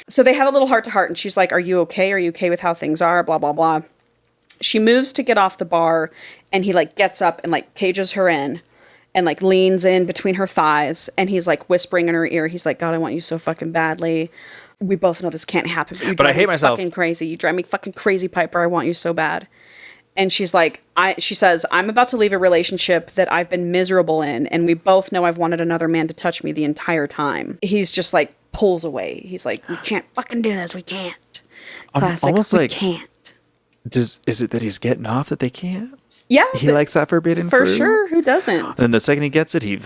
So they have a little heart-to-heart, and she's like, are you okay? Are you okay with how things are? Blah, blah, blah. She moves to get off the bar, and he, like, gets up and, like, cages her in and, like, leans in between her thighs, and he's, like, whispering in her ear. He's like, God, I want you so fucking badly. We both know this can't happen, but you drive I hate me myself. fucking crazy. You drive me fucking crazy, Piper. I want you so bad. And she's like, she says, I'm about to leave a relationship that I've been miserable in, and we both know I've wanted another man to touch me the entire time. He's just like, pulls away. He's like, we can't fucking do this. We can't. Classic, almost we like, can't. Is it that he's getting off that they can't? Yeah. He likes that forbidden for fruit. sure. Who doesn't? And the second he gets it, he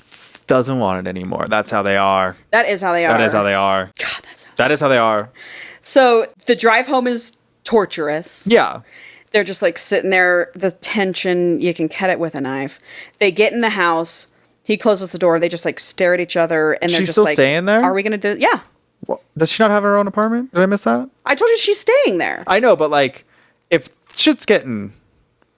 doesn't want it anymore. That's how they are. That is how they are. That is how they are. God, that is how they are. So the drive home is torturous. Yeah. They're just like sitting there, the tension, you can cut it with a knife. They get in the house. He closes the door. They just like stare at each other. And they're She's just still like, staying there? Are we going to do? Yeah. Well, does she not have her own apartment? Did I miss that? I told you she's staying there. I know, but like, if shit's getting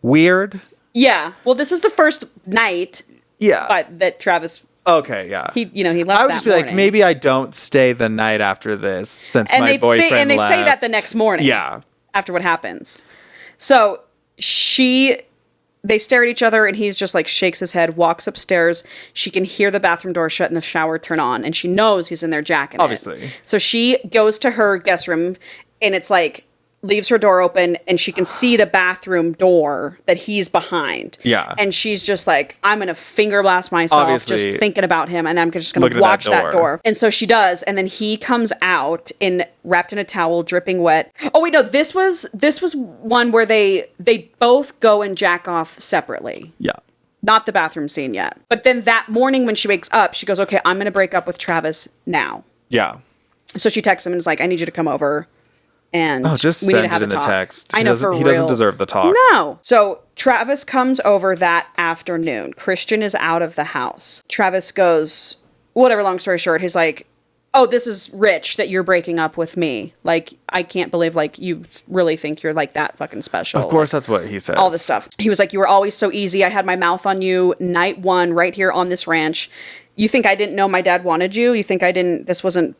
weird. Yeah. Well, this is the first night. Yeah. But that Travis. Okay. Yeah. He left. I would just be like, maybe I don't stay the night after this since my boyfriend and they left. say that the next morning. Yeah. After what happens. So they stare at each other and he's just like shakes his head, walks upstairs. She can hear the bathroom door shut and the shower turn on, and she knows he's in there jacking Obviously. it. So she goes to her guest room and it's like leaves her door open and she can see the bathroom door that he's behind. Yeah. And she's just like, I'm going to finger blast myself Obviously, just thinking about him, and I'm just going to watch that door. And so she does, and then he comes out wrapped in a towel, dripping wet. Oh wait, no, this was one where they both go and jack off separately. Yeah. Not the bathroom scene yet. But then that morning when she wakes up, she goes, okay, I'm going to break up with Travis now. Yeah. So she texts him and is like, I need you to come over. And just we need send to have it in a talk. the text. I know, for real. He doesn't deserve the talk. No. So Travis comes over that afternoon. Christian is out of the house. Travis goes, whatever, long story short, he's like, oh, this is rich that you're breaking up with me. Like, I can't believe, like, you really think you're, like, that fucking special. Of course, that's what he says. All this stuff. He was like, you were always so easy. I had my mouth on you night one right here on this ranch. You think I didn't know my dad wanted you? You think this wasn't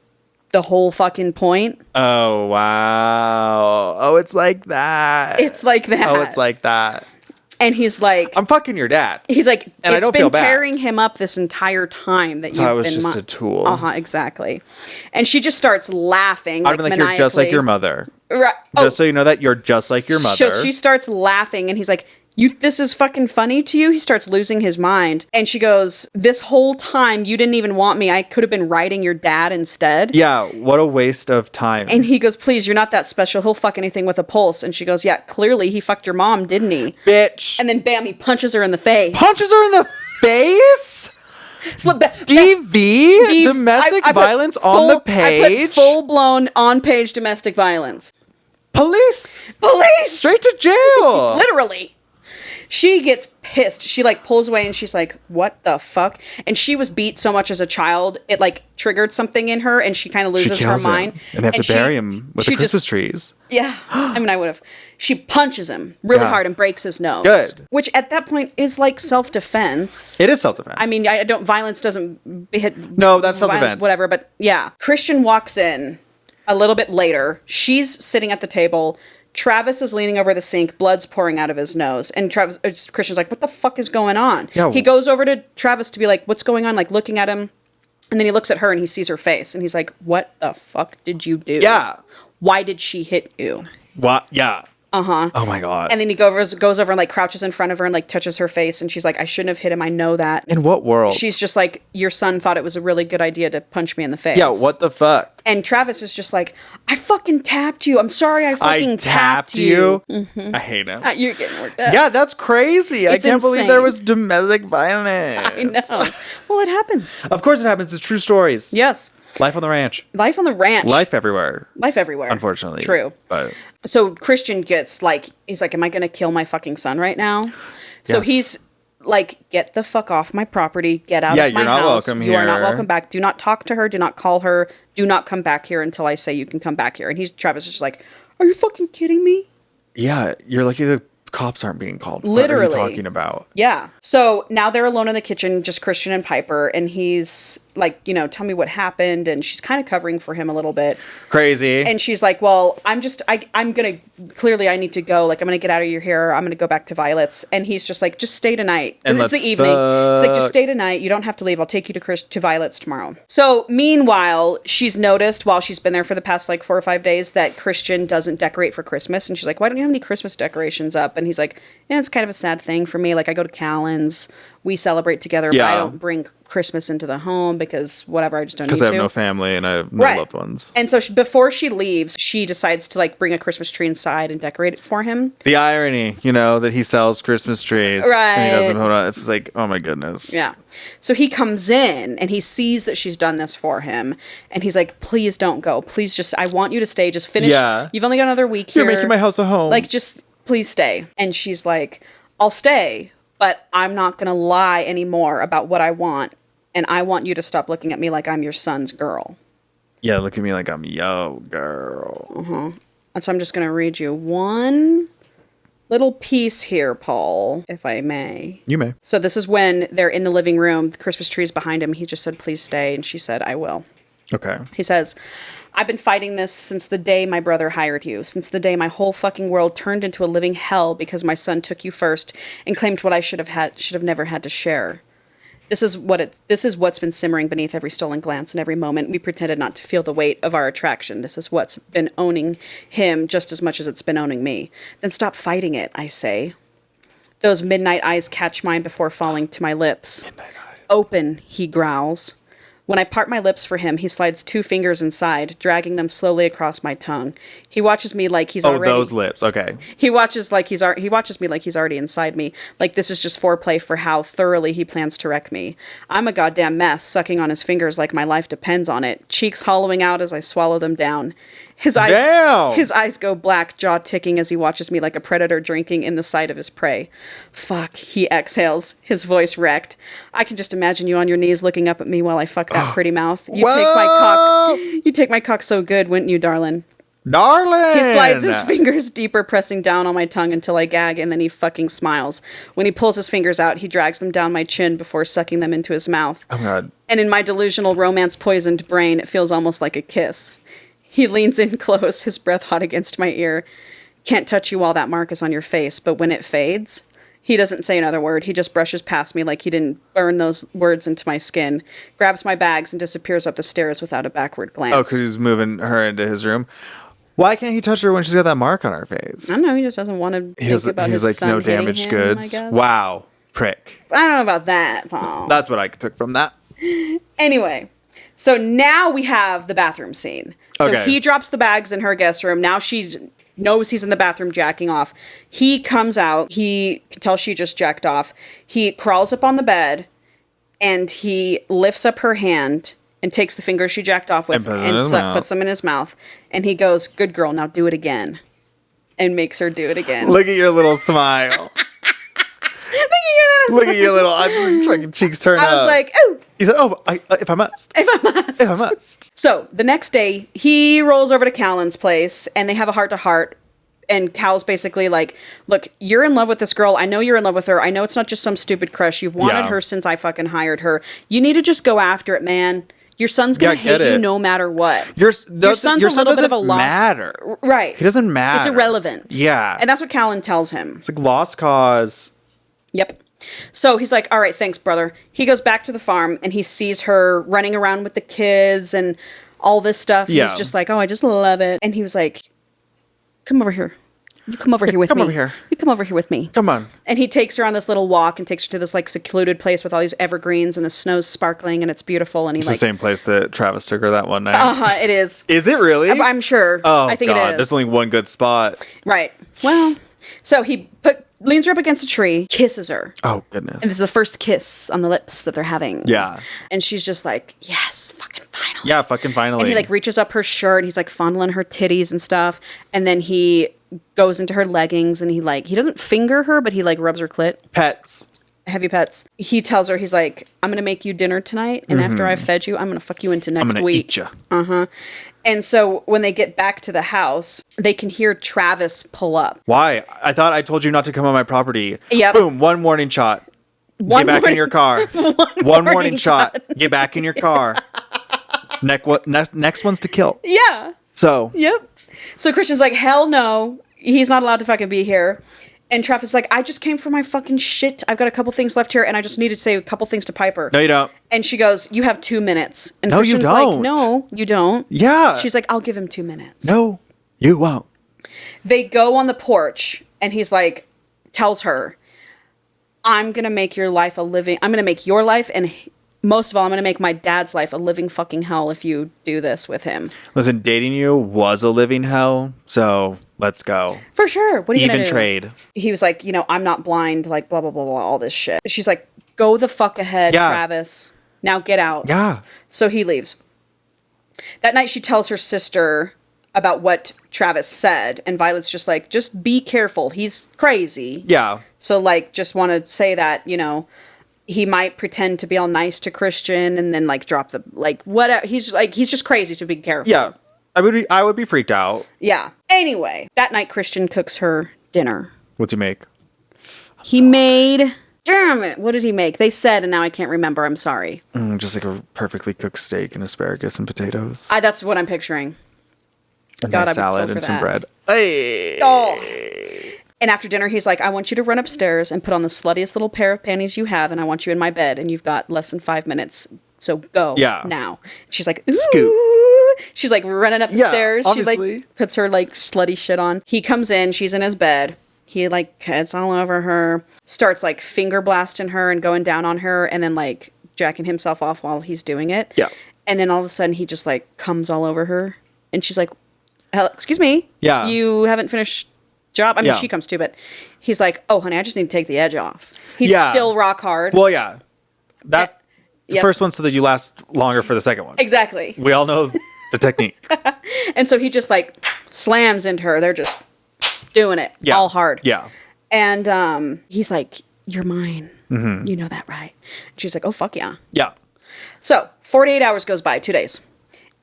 the whole fucking point? Oh, wow. Oh, it's like that. It's like that. Oh, it's like that. And he's like, I'm fucking your dad. He's like, and I don't feel bad. tearing him up this entire time that you've been. So I was just a tool. Exactly. And she just starts laughing. I'd be like, you're just like your mother. Right. Just so you know that you're just like your mother. So she starts laughing, and he's like, this is fucking funny to you? He starts losing his mind. And she goes, this whole time you didn't even want me. I could have been writing your dad instead. Yeah, what a waste of time. And he goes, please, you're not that special. He'll fuck anything with a pulse. And she goes, yeah, clearly he fucked your mom, didn't he? Bitch. And then bam, he punches her in the face. Punches her in the face? DV? Domestic violence on the page? I put full-blown on-page domestic violence. Police! Straight to jail! Literally. She gets pissed. She like pulls away and she's like, what the fuck? And she was beat so much as a child, it like triggered something in her and she kind of loses her mind. And they have to bury him with the Christmas trees. Yeah. I mean, I would have. She punches him really hard and breaks his nose. Good. Which at that point is like self-defense. It is self-defense. I mean, violence doesn't hit. No, that's self-defense. Whatever, but yeah. Christian walks in a little bit later. She's sitting at the table. Travis is leaning over the sink, blood's pouring out of his nose. And Christian's like, what the fuck is going on? Yeah. He goes over to Travis to be like, what's going on? Like looking at him. And then he looks at her and he sees her face. And he's like, what the fuck did you do? Yeah. Why did she hit you? What? Yeah. Uh-huh. Oh my God. And then he goes over and like crouches in front of her and like touches her face. And she's like, I shouldn't have hit him. I know that. In what world? She's just like, your son thought it was a really good idea to punch me in the face. Yeah, what the fuck? And Travis is just like, I fucking tapped you. I'm sorry I fucking tapped you. Mm-hmm. I hate him. You're getting worked up. Yeah, that's crazy. I can't believe there was domestic violence. I know. Well, it happens. Of course it happens. It's true stories. Yes. Life on the ranch. Life on the ranch. Life everywhere. Life everywhere. Unfortunately. True. But so Christian gets like, he's like, am I going to kill my fucking son right now? So he's like, get the fuck off my property. Get out of my house. Yeah, you're not welcome here. You are not welcome back. Do not talk to her. Do not call her. Do not come back here until I say you can come back here. And Travis is just like, are you fucking kidding me? Yeah, you're lucky the cops aren't being called. Literally. What are you talking about? Yeah. So now they're alone in the kitchen, just Christian and Piper, and he's like, tell me what happened, and she's kind of covering for him a little bit. Crazy. And she's like, well, I'm gonna, clearly I need to go, like, I'm gonna get out of your hair, I'm gonna go back to Violet's. And he's just like, just stay tonight. And it's the evening. He's like, just stay tonight, you don't have to leave, I'll take you to Violet's tomorrow. So meanwhile, she's noticed while she's been there for the past like 4 or 5 days that Christian doesn't decorate for Christmas, and she's like, why don't you have any Christmas decorations up? up, and he's like, yeah, it's kind of a sad thing for me. Like, I go to Callan's, we celebrate together, but I don't bring Christmas into the home because whatever, I just don't need to. Because I have no family and I have no loved ones. And so before she leaves, she decides to like bring a Christmas tree inside and decorate it for him. The irony, you know, that he sells Christmas trees. Right. And he doesn't hold on. It's just like, oh my goodness. Yeah. So he comes in and he sees that she's done this for him. And he's like, please don't go. Please just, I want you to stay. Just finish. Yeah. You've only got another week here. You're making my house a home. Like, just please stay. And she's like, I'll stay, but I'm not going to lie anymore about what I want. And I want you to stop looking at me like I'm your son's girl. Yeah, look at me like I'm yo girl. And so I'm just going to read you one little piece here, Paul, if I may. You may. So this is when they're in the living room. The Christmas tree is behind him. He just said, please stay. And she said, I will. Okay. He says, I've been fighting this since the day my brother hired you, since the day my whole fucking world turned into a living hell because my son took you first and claimed what I should have never had to share. This is what's been simmering beneath every stolen glance and every moment we pretended not to feel the weight of our attraction. This is what's been owning him just as much as it's been owning me. Then stop fighting it, I say. Those midnight eyes catch mine before falling to my lips. Midnight eyes. Open, he growls. When I part my lips for him, he slides 2 fingers inside, dragging them slowly across my tongue. He watches me like he's already... Oh, those lips. Okay. He watches me like he's already inside me, like this is just foreplay for how thoroughly he plans to wreck me. I'm a goddamn mess, sucking on his fingers like my life depends on it, cheeks hollowing out as I swallow them down. His eyes go black, jaw ticking as he watches me like a predator drinking in the sight of his prey. Fuck, he exhales, his voice wrecked. I can just imagine you on your knees looking up at me while I fuck that pretty mouth. You take my cock so good, wouldn't you, darling? Darling! He slides his fingers deeper, pressing down on my tongue until I gag, and then he fucking smiles. When he pulls his fingers out, he drags them down my chin before sucking them into his mouth. Oh, God. And in my delusional, romance-poisoned brain, it feels almost like a kiss. He leans in close, his breath hot against my ear. Can't touch you while that mark is on your face, but when it fades... He doesn't say another word. He just brushes past me like he didn't burn those words into my skin, grabs my bags, and disappears up the stairs without a backward glance. Oh, because he's moving her into his room. Why can't he touch her when she's got that mark on her face? I don't know. He just doesn't want to think about his son no damaged him, goods. Wow. Prick. I don't know about that, Paul. That's what I took from that. Anyway, so now we have the bathroom scene. So he drops the bags in her guest room. Now she knows he's in the bathroom jacking off. He comes out. He can tell she just jacked off. He crawls up on the bed, and he lifts up her hand and takes the fingers she jacked off with and puts them in his mouth. And he goes, good girl, now do it again. And makes her do it again. Look at your little smile. Look at your little fucking cheeks turn up. I was like, oh. He said, oh, if I must. If I must. If I must. So the next day, he rolls over to Callan's place, and they have a heart-to-heart. And Cal's basically like, look, you're in love with this girl. I know you're in love with her. I know it's not just some stupid crush. You've wanted her since I fucking hired her. You need to just go after it, man. Your son's going to hate you no matter what. Your son's a little bit of a lost... matter. Right. He doesn't matter. It's irrelevant. Yeah. And that's what Callan tells him. It's like lost cause. Yep. So he's like, all right, thanks, brother. He goes back to the farm, and he sees her running around with the kids and all this stuff. Yeah. He's just like, oh, I just love it. And he was like, come over here. You come over here with me. Come over here. You come over here with me. Come on. And he takes her on this little walk and takes her to this like secluded place with all these evergreens, and the snow's sparkling and it's beautiful. And it's the same place that Travis took her that one night. It is. Is it really? I'm sure. Oh, I think God. it is. There's only one good spot. Right. Well, so he leans her up against a tree, kisses her. Oh, goodness. And this is the first kiss on the lips that they're having. Yeah. And she's just like, yes, fucking finally. Yeah, fucking finally. And he like reaches up her shirt, and he's like fondling her titties and stuff. And then he goes into her leggings, and he doesn't finger her, but he like rubs her clit. Pets. Heavy pets. He tells her, he's like, I'm going to make you dinner tonight. And after I've fed you, I'm going to fuck you into next week. I'm going to eat you. And so when they get back to the house, they can hear Travis pull up. Why? I thought I told you not to come on my property. Yep. Boom. One warning shot. Get back in your car. One warning shot. Get back in your car. Next one's to kill. Yeah. So. Yep. So Christian's like, hell no. He's not allowed to fucking be here. And Travis is like, I just came for my fucking shit. I've got a couple things left here, and I just need to say a couple things to Piper. No, you don't. And she goes, you have 2 minutes. And no, Christian's you don't. like, no, you don't. Yeah. She's like, I'll give him 2 minutes. No, you won't. They go on the porch, and he's like, tells her, I'm going to make your life I'm going to make your life, and most of all, I'm going to make my dad's life a living fucking hell if you do this with him. Listen, dating you was a living hell, so let's go. For sure. What are you going to do? Even trade. He was like, I'm not blind, like, blah, blah, blah, blah, all this shit. She's like, go the fuck ahead, Travis. Now get out. Yeah. So he leaves. That night, she tells her sister about what Travis said, and Violet's just like, just be careful. He's crazy. Yeah. So, like, just want to say that, he might pretend to be all nice to Christian and then, like, drop the, like, whatever. He's just crazy, to be careful. Yeah. I would be freaked out. Yeah. Anyway, that night, Christian cooks her dinner. What's he make? He made... Damn it. What did he make? They said, and now I can't remember. I'm sorry. Just like a perfectly cooked steak and asparagus and potatoes. That's what I'm picturing. A nice salad and some bread. Hey. Oh. And after dinner, he's like, I want you to run upstairs and put on the sluttiest little pair of panties you have, and I want you in my bed, and you've got less than 5 minutes. So go now. She's like, ooh. Scoot. She's like running up the stairs. Obviously. She like puts her like slutty shit on. He comes in. She's in his bed. He like cuts all over her. Starts like finger blasting her and going down on her, and then like jacking himself off while he's doing it. Yeah. And then all of a sudden he just like comes all over her, and she's like, excuse me. Yeah. You haven't finished job. I mean, she comes too, but he's like, oh, honey, I just need to take the edge off. He's still rock hard. Well, yeah. The first one so that you last longer for the second one. Exactly. We all know the technique. And so he just like slams into her. They're just doing it all hard. Yeah. And he's like, you're mine. Mm-hmm. You know that, right? She's like, oh, fuck yeah. Yeah. So 48 hours goes by, 2 days.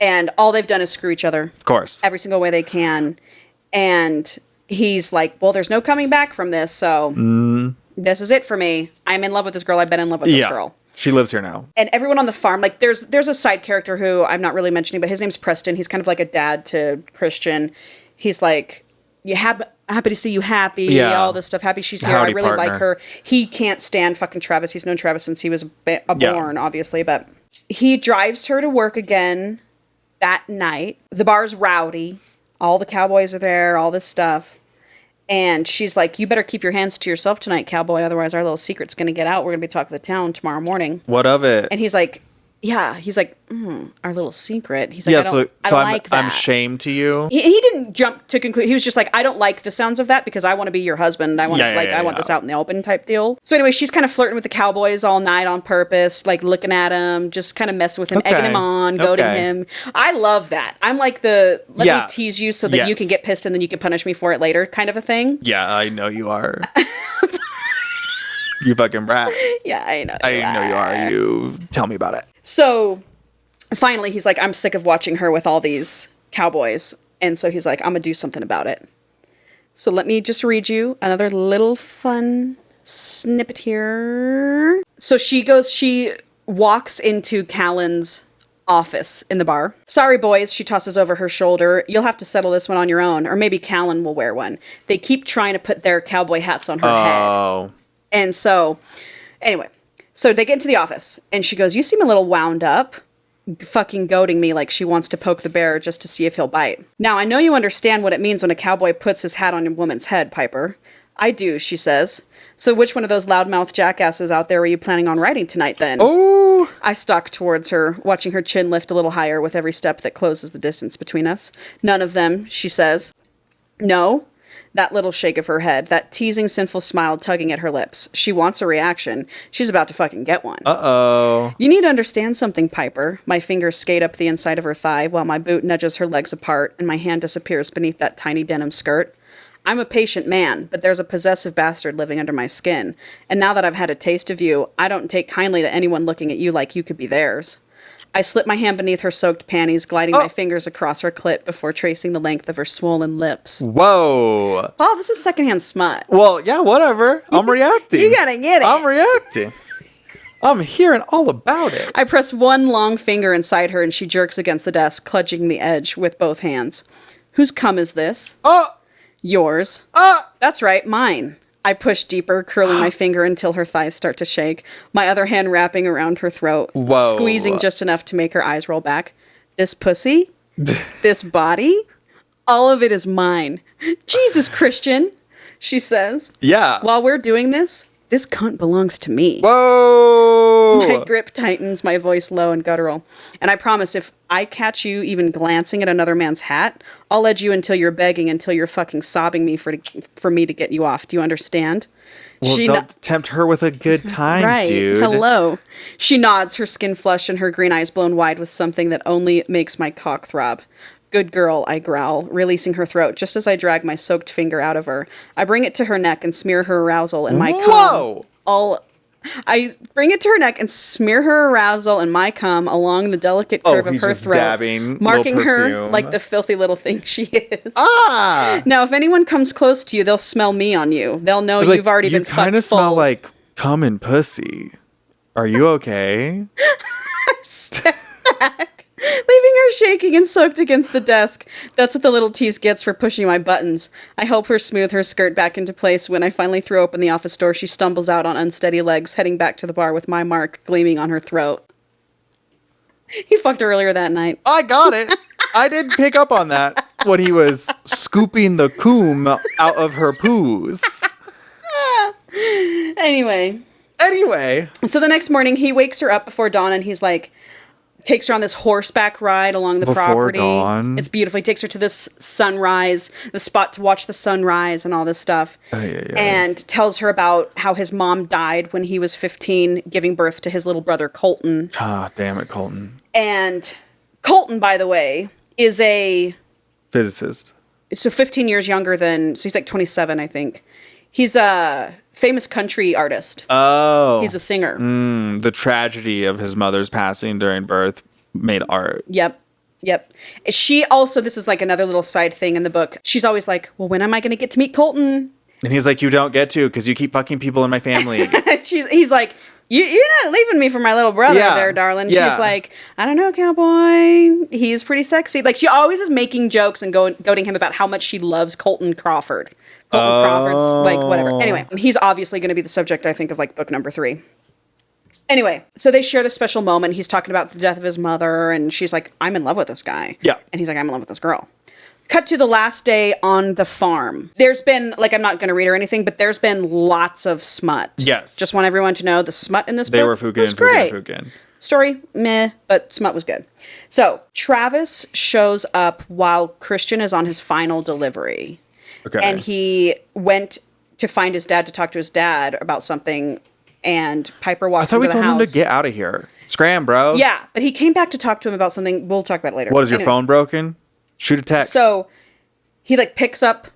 And all they've done is screw each other. Of course. Every single way they can. And he's like, well, there's no coming back from this. So this is it for me. I'm in love with this girl. I've been in love with this girl. She lives here now. And everyone on the farm, like there's a side character who I'm not really mentioning, but his name's Preston. He's kind of like a dad to Christian. He's like, happy to see you happy, all this stuff. Happy she's here. Howdy, I really partner. like her. He can't stand fucking Travis. He's known Travis since he was born, obviously. But he drives her to work again that night. The bar's rowdy. All the cowboys are there, all this stuff. And she's like, you better keep your hands to yourself tonight, cowboy. Otherwise, our little secret's going to get out. We're going to be talking to the town tomorrow morning. What of it? And he's like, our little secret. He's like, I don't like that. I'm shamed to you. He didn't jump to conclude. He was just like, I don't like the sounds of that because I want to be your husband. I want I want this out in the open type deal. So anyway, she's kind of flirting with the cowboys all night on purpose, like looking at him, just kind of messing with him, egging him on, goading him. I love that. I'm like let me tease you so that you can get pissed and then you can punish me for it later kind of a thing. Yeah, I know you are. You fucking brat. Yeah, I know. I know you are. You tell me about it. So finally, he's like, I'm sick of watching her with all these cowboys. And so he's like, I'm going to do something about it. So let me just read you another little fun snippet here. So she walks into Callan's office in the bar. Sorry, boys, she tosses over her shoulder. You'll have to settle this one on your own, or maybe Callan will wear one. They keep trying to put their cowboy hats on her head. And so, anyway, so they get into the office, and she goes, you seem a little wound up, fucking goading me like she wants to poke the bear just to see if he'll bite. Now, I know you understand what it means when a cowboy puts his hat on a woman's head, Piper. I do, she says. So which one of those loudmouth jackasses out there are you planning on riding tonight, then? Oh! I stalk towards her, watching her chin lift a little higher with every step that closes the distance between us. None of them, she says. No? That little shake of her head, that teasing, sinful smile tugging at her lips. She wants a reaction. She's about to fucking get one. Uh-oh. You need to understand something, Piper. My fingers skate up the inside of her thigh while my boot nudges her legs apart and my hand disappears beneath that tiny denim skirt. I'm a patient man, but there's a possessive bastard living under my skin. And now that I've had a taste of you, I don't take kindly to anyone looking at you like you could be theirs. I slip my hand beneath her soaked panties, gliding my fingers across her clit before tracing the length of her swollen lips. Whoa. Paul, this is secondhand smut. Well, yeah, whatever. I'm reacting. You gotta get it. I'm reacting. I'm hearing all about it. I press one long finger inside her and she jerks against the desk, clutching the edge with both hands. Whose cum is this? Yours. That's right, mine. I push deeper, curling my finger until her thighs start to shake, my other hand wrapping around her throat, squeezing just enough to make her eyes roll back. This pussy? This body? All of it is mine. Jesus, Christian. She says, Yeah. while we're doing this cunt belongs to me. Whoa! My grip tightens, my voice low and guttural. And I promise if I catch you even glancing at another man's hat, I'll edge you until you're begging, until you're fucking sobbing me for me to get you off. Do you understand? Well, don't tempt her with a good time, right. dude. Hello. She nods, her skin flushed and her green eyes blown wide with something that only makes my cock throb. Good girl, I growl, releasing her throat just as I drag my soaked finger out of her. I bring it to her neck and smear her arousal and my cum. I bring it to her neck and smear her arousal and my cum along the delicate curve of her throat, dabbing, marking her like the filthy little thing she is. Ah! Now, if anyone comes close to you, they'll smell me on you. They'll know you've already been fucked full. You kind of smell like cum and pussy. Are you okay? Step back. Leaving her shaking and soaked against the desk. That's what the little tease gets for pushing my buttons. I help her smooth her skirt back into place. When I finally throw open the office door, she stumbles out on unsteady legs, heading back to the bar with my mark gleaming on her throat. He fucked her earlier that night. I got it. I did pick up on that when he was scooping the coom out of her poos. Anyway. So the next morning, he wakes her up before dawn and he's like, takes her on this horseback ride along the property. Dawn. It's beautiful. He takes her to this sunrise, the spot to watch the sunrise and all this stuff. And tells her about how his mom died when he was 15, giving birth to his little brother, Colton. Ah, damn it, Colton. And Colton, by the way, is a... physicist. So 15 years younger than... So he's like 27, I think. He's a famous country artist. Oh. He's a singer. The tragedy of his mother's passing during birth made art. Yep. She also, this is like another little side thing in the book. She's always like, well, when am I going to get to meet Colton? And he's like, you don't get to because you keep fucking people in my family. He's like, you're not leaving me for my little brother there, darling. Yeah. She's like, I don't know, cowboy. He's pretty sexy. Like, she always is making jokes and goading him about how much she loves Colton Crawford. Crawford's like, whatever. Anyway, he's obviously going to be the subject, I think, of like book number 3. Anyway, so they share this special moment. He's talking about the death of his mother, and she's like, I'm in love with this guy. Yeah. And he's like, I'm in love with this girl. Cut to the last day on the farm. There's been, like, I'm not going to read or anything, but there's been lots of smut. Yes. Just want everyone to know the smut in this book. They were fucking was great. fucking. Story, meh, but smut was good. So, Travis shows up while Christian is on his final delivery. Okay. And he went to find his dad to talk to his dad about something, and Piper walks into the house. I thought we told him to get out of here. Scram, bro. Yeah, but he came back to talk to him about something. We'll talk about it later. What, is your phone broken? Shoot a text. So he like picks up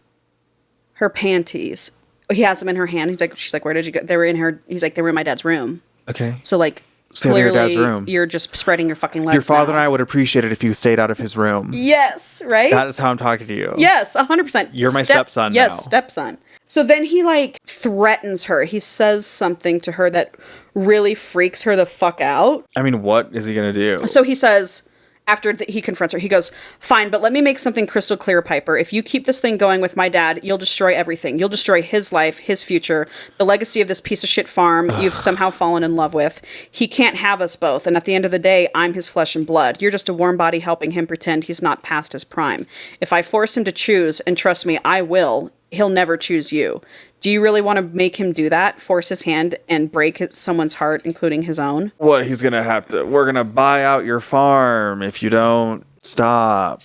her panties. He has them in her hand. She's like, where did you go? They were in her. He's like, they were in my dad's room. Okay. So like, stay in your dad's room. You're just spreading your fucking legs. Your father now. and I would appreciate it if you stayed out of his room. Yes, right? That is how I'm talking to you. Yes, 100%. You're my stepson now. Yes, stepson. So then he like threatens her. He says something to her that really freaks her the fuck out. I mean, what is he going to do? So he says, after he confronts her, he goes, fine, but let me make something crystal clear, Piper. If you keep this thing going with my dad, you'll destroy everything. You'll destroy his life, his future, the legacy of this piece of shit farm you've somehow fallen in love with. He can't have us both. And at the end of the day, I'm his flesh and blood. You're just a warm body helping him pretend he's not past his prime. If I force him to choose, and trust me, I will, he'll never choose you. Do you really want to make him do that? Force his hand and break someone's heart, including his own? What, he's going to have to... We're going to buy out your farm if you don't stop.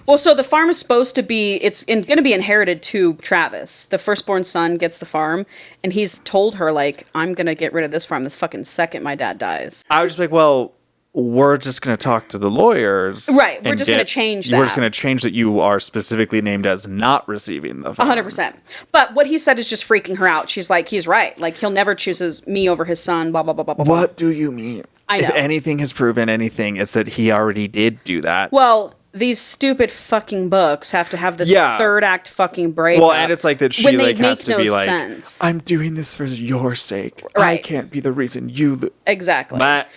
Well, so the farm is supposed to be... It's going to be inherited to Travis. The firstborn son gets the farm, and he's told her, like, I'm going to get rid of this farm this fucking second my dad dies. I was just like, well... We're just going to talk to the lawyers. Right. We're just going to change that. We're just going to change that you are specifically named as not receiving the farm. 100%. But what he said is just freaking her out. She's like, he's right. Like, he'll never choose me over his son, blah, blah, blah, blah, blah. What do you mean? I know. If anything has proven anything, it's that he already did do that. Well, these stupid fucking books have to have this third act fucking breakup. Well, and it's like that she like has to be like, sense. I'm doing this for your sake. Right. I can't be the reason you... Exactly. But...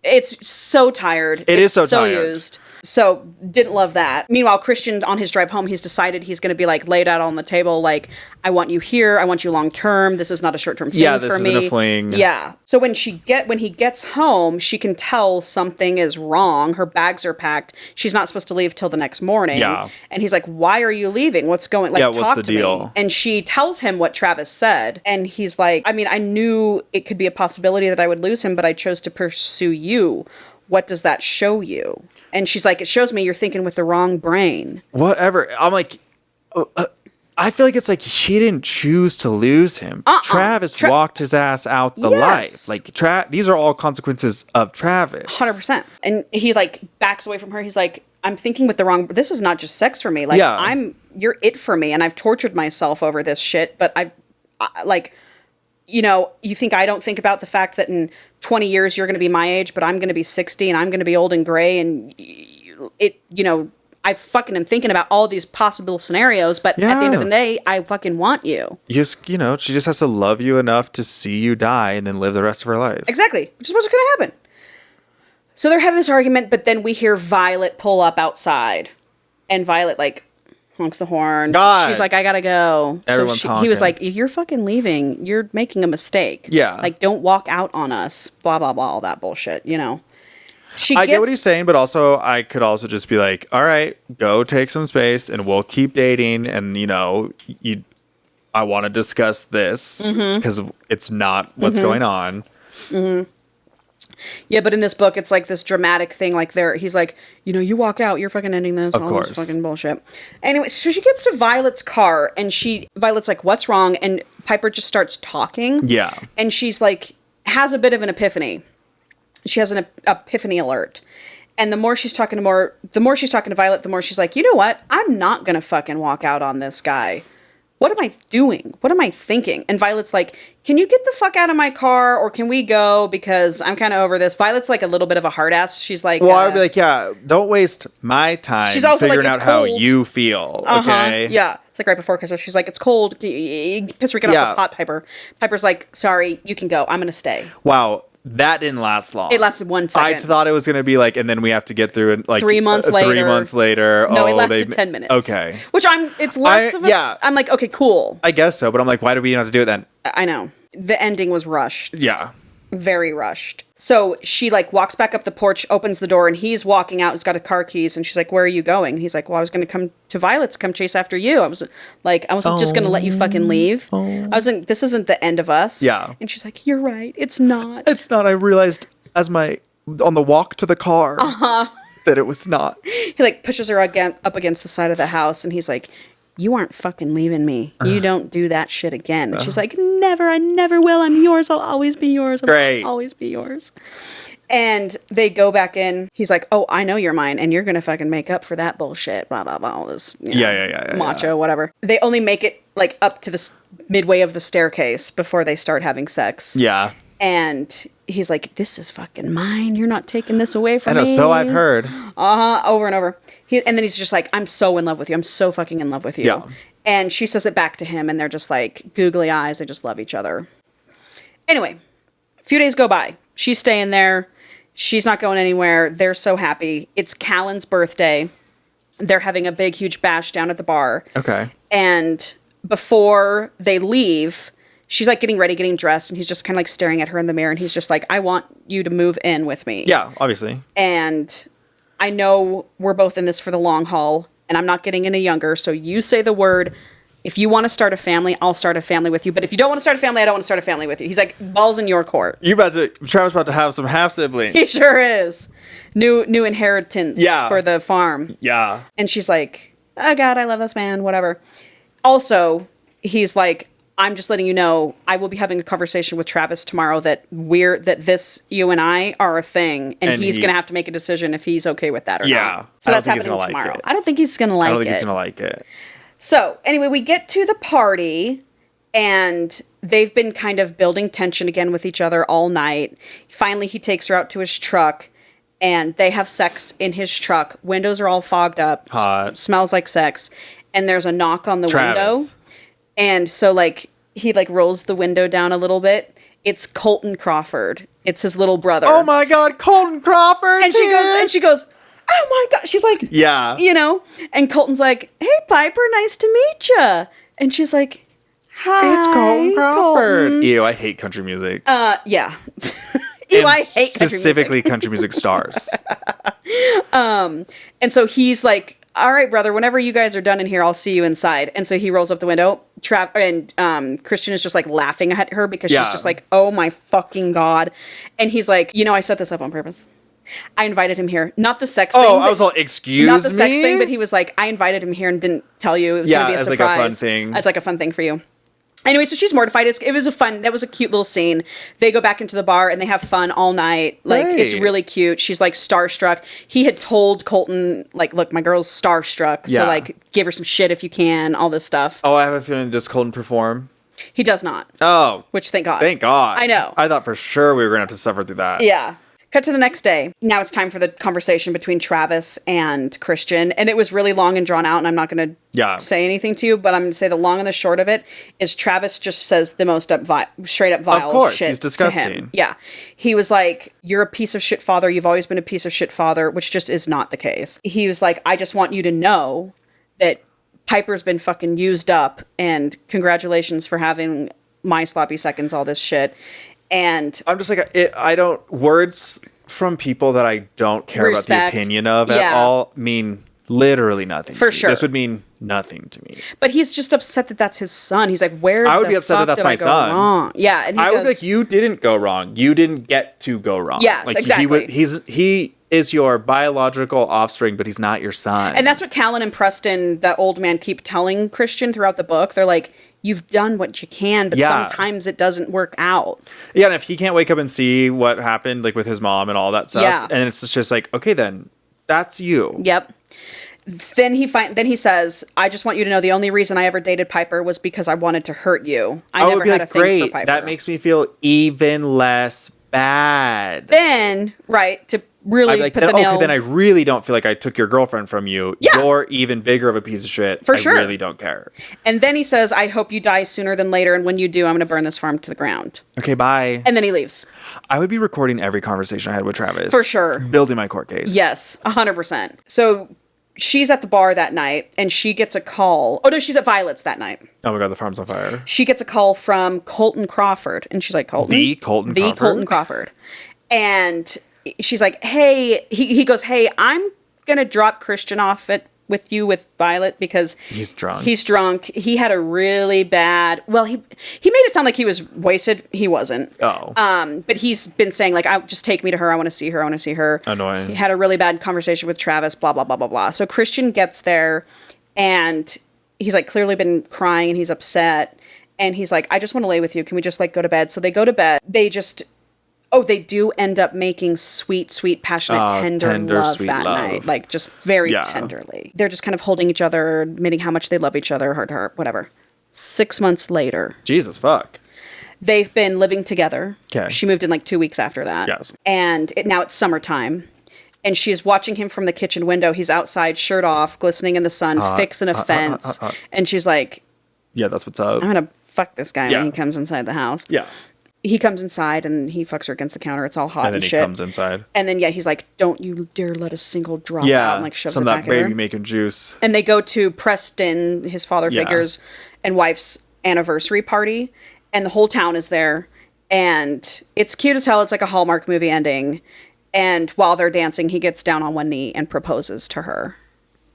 It's so tired. It's so tired. used. So didn't love that. Meanwhile, Christian on his drive home, he's decided he's going to be like laid out on the table. Like, I want you here. I want you long term. This is not a short term thing for me. Yeah, this isn't a fling. Yeah. So when he gets home, she can tell something is wrong. Her bags are packed. She's not supposed to leave till the next morning. Yeah. And he's like, "Why are you leaving? What's going? Like, what's talk the to deal?" me." And she tells him what Travis said, and he's like, "I mean, I knew it could be a possibility that I would lose him, but I chose to pursue you. What does that show you?" And she's like, "It shows me you're thinking with the wrong brain." Whatever. I'm like, I feel like it's like she didn't choose to lose him. Travis walked his ass out the life. Like, these are all consequences of Travis. 100%. And he like backs away from her. He's like, "I'm thinking with the wrong. This is not just sex for me. Like, you're it for me, and I've tortured myself over this shit. But you think I don't think about the fact that in 20 years you're going to be my age, but I'm going to be 60 and I'm going to be old and gray, and I fucking am thinking about all these possible scenarios, but at the end of the day, I fucking want you." She just has to love you enough to see you die and then live the rest of her life. Exactly. Which is what's going to happen. So they're having this argument, but then we hear Violet pull up outside, and Violet like honks the horn. God. She's like, "I gotta go." Everyone's honking. He was like, "You're fucking leaving. You're making a mistake. Yeah. Like, don't walk out on us. Blah, blah, blah, all that bullshit, I get what he's saying, but also I could also just be like, all right, go take some space and we'll keep dating. And, I want to discuss this because it's not what's going on. Mm-hmm. Yeah, but in this book, it's like this dramatic thing. Like he's like, "You walk out, you're fucking ending this." Of all course. This fucking bullshit. Anyway, so she gets to Violet's car, and Violet's like, "What's wrong?" And Piper just starts talking. Yeah. And she's like, has a bit of an epiphany. She has an epiphany alert. And the more she's talking to Violet, the more she's like, "You know what? I'm not gonna fucking walk out on this guy. What am I doing? What am I thinking?" And Violet's like, "Can you get the fuck out of my car, or can we go? Because I'm kind of over this." Violet's like a little bit of a hard ass. She's like, well, I would be like, yeah, don't waste my time she's also figuring like, out how you feel. Okay. Yeah. It's like right before Christmas. She's like, "It's cold. Piss her, get off the pot, Piper." Piper's like, "Sorry, you can go. I'm going to stay." Wow. That didn't last long. It lasted 1 second. I thought it was going to be like, and then we have to get through it like 3 months later. 3 months later. No, it lasted 10 minutes. Okay. Which it's less of a... Yeah. I'm like, okay, cool. I guess so, but I'm like, why do we have to do it then? I know. The ending was rushed. Yeah. Very rushed. So she like walks back up the porch, opens the door, and he's walking out. He's got his car keys, and she's like, "Where are you going?" And he's like, "Well, I was going to come to Violet's, come chase after you. I wasn't just going to let you fucking leave. This isn't the end of us." Yeah. And she's like, "You're right. It's not. It's not. I realized on the walk to the car that it was not." He like pushes her up against the side of the house, and he's like, "You aren't fucking leaving me. You don't do that shit again." And she's like, "Never, I never will. I'm yours. I'll always be yours. I'll always be yours." And they go back in. He's like, "Oh, I know you're mine, and you're gonna fucking make up for that bullshit." Blah blah blah. All this, macho, whatever. They only make it like up to the midway of the staircase before they start having sex. Yeah. And he's like, "This is fucking mine. You're not taking this away from me." I know, so I've heard. Over and over. And then he's just like, "I'm so in love with you. I'm so fucking in love with you." Yeah. And she says it back to him, and they're just like googly eyes. They just love each other. Anyway, a few days go by. She's staying there. She's not going anywhere. They're so happy. It's Callan's birthday. They're having a big, huge bash down at the bar. Okay. And before they leave, she's like getting ready, getting dressed, and he's just kind of like staring at her in the mirror, and he's just like, "I want you to move in with me." Yeah, obviously. And I know we're both in this for the long haul, and I'm not getting any younger, so you say the word. If you want to start a family, I'll start a family with you. But if you don't want to start a family, I don't want to start a family with you. He's like, "Ball's in your court." Travis about to have some half siblings. He sure is. New inheritance for the farm. Yeah. And she's like, "Oh God, I love this man," whatever. Also, he's like, "I'm just letting you know, I will be having a conversation with Travis tomorrow that you and I are a thing, and he's going to have to make a decision if he's okay with that or not." So that's happening tomorrow. I don't think he's going to like it. I don't think he's going to like it. So anyway, we get to the party, and they've been kind of building tension again with each other all night. Finally, he takes her out to his truck, and they have sex in his truck. Windows are all fogged up. Hot. Smells like sex. And there's a knock on the Travis. window. And so, like, he, like, rolls the window down a little bit. It's Colton Crawford. It's his little brother. Oh, my God, Colton Crawford! And she goes, oh my God. She's like, Yeah. you know, and Colton's like, hey, Piper, nice to meet you. And she's like, hi. It's Colton Crawford. Colton. Ew, I hate country music. Yeah. Ew, And I hate specifically country music stars. And so he's like, all right, brother, whenever you guys are done in here, I'll see you inside. And so he rolls up the window. Christian is just like laughing at her because she's just like, oh my fucking God. And he's like, you know, I set this up on purpose. I invited him here. Not the sex thing. Oh, I was all, excuse me? Not the sex thing, but he was like, I invited him here and didn't tell you. It was going to be a surprise. Like a fun thing. It's like a fun thing for you. Anyway, so she's mortified. That was a cute little scene. They go back into the bar and they have fun all night. Like, It's really cute. She's like starstruck. He had told Colton, like, look, my girl's starstruck. So like, give her some shit if you can, all this stuff. Oh, I have a feeling, does Colton perform? He does not. Oh. Which, thank God. Thank God. I know. I thought for sure we were going to have to suffer through that. Yeah. Cut to the next day. Now it's time for the conversation between Travis and Christian. And it was really long and drawn out, and I'm not going to say anything to you, but I'm going to say the long and the short of it is Travis just says the most straight up vile shit. Of course, he's to disgusting. him. Yeah. He was like, you're a piece of shit father. You've always been a piece of shit father, which just is not the case. He was like, I just want you to know that Piper's been fucking used up, and congratulations for having my sloppy seconds, all this shit. And I'm just like, I don't, words from people that I don't care about the opinion of at all mean literally nothing. For sure. This would mean nothing to me. But he's just upset that that's his son. He's like, where I would be upset that that's my son. Wrong? Yeah. And I would be like, you didn't go wrong. You didn't get to go wrong. Yes, like, exactly. He is your biological offspring, but he's not your son. And that's what Callan and Preston, that old man, keep telling Christian throughout the book. They're like, you've done what you can, but sometimes it doesn't work out. Yeah, and if he can't wake up and see what happened, like with his mom and all that stuff, and it's just like, okay, then that's you. Yep. Then he says, I just want you to know the only reason I ever dated Piper was because I wanted to hurt you. I never had a thing for Piper. That makes me feel even less bad. Then, to really like, put the nail... Okay, then I really don't feel like I took your girlfriend from you. Yeah. You're even bigger of a piece of shit. For sure. I really don't care. And then he says, I hope you die sooner than later, and when you do, I'm going to burn this farm to the ground. Okay, bye. And then he leaves. I would be recording every conversation I had with Travis. For sure. Building my court case. Yes, 100%. So she's at the bar that night, and she gets a call. Oh, no, she's at Violet's that night. Oh my God, the farm's on fire. She gets a call from Colton Crawford, and she's like, Colton? The Colton Crawford. And she's like, hey, he goes, hey, I'm going to drop Christian off with you with Violet because he's drunk. He had a really bad, well, he made it sound like he was wasted. He wasn't. Oh. But he's been saying like, just take me to her. I want to see her. Annoying. He had a really bad conversation with Travis, blah, blah, blah, blah, blah. So Christian gets there and he's like clearly been crying and he's upset. And he's like, I just want to lay with you. Can we just like go to bed? So they go to bed. They do end up making sweet, sweet, passionate, tender love that night. Like, just very tenderly. They're just kind of holding each other, admitting how much they love each other, heart to heart, whatever. 6 months later. Jesus, fuck. They've been living together. Okay. She moved in like 2 weeks after that. Yes. And now it's summertime. And she's watching him from the kitchen window. He's outside, shirt off, glistening in the sun, fixing a fence. And she's like... Yeah, that's what's up. I'm going to fuck this guy when he comes inside the house. Yeah. He comes inside and he fucks her against the counter. It's all hot and shit. And then he comes inside. And then, he's like, don't you dare let a single drop out. And like shoves it back in her. Baby making juice. And they go to Preston, his father figure's and wife's anniversary party. And the whole town is there. And it's cute as hell. It's like a Hallmark movie ending. And while they're dancing, he gets down on one knee and proposes to her.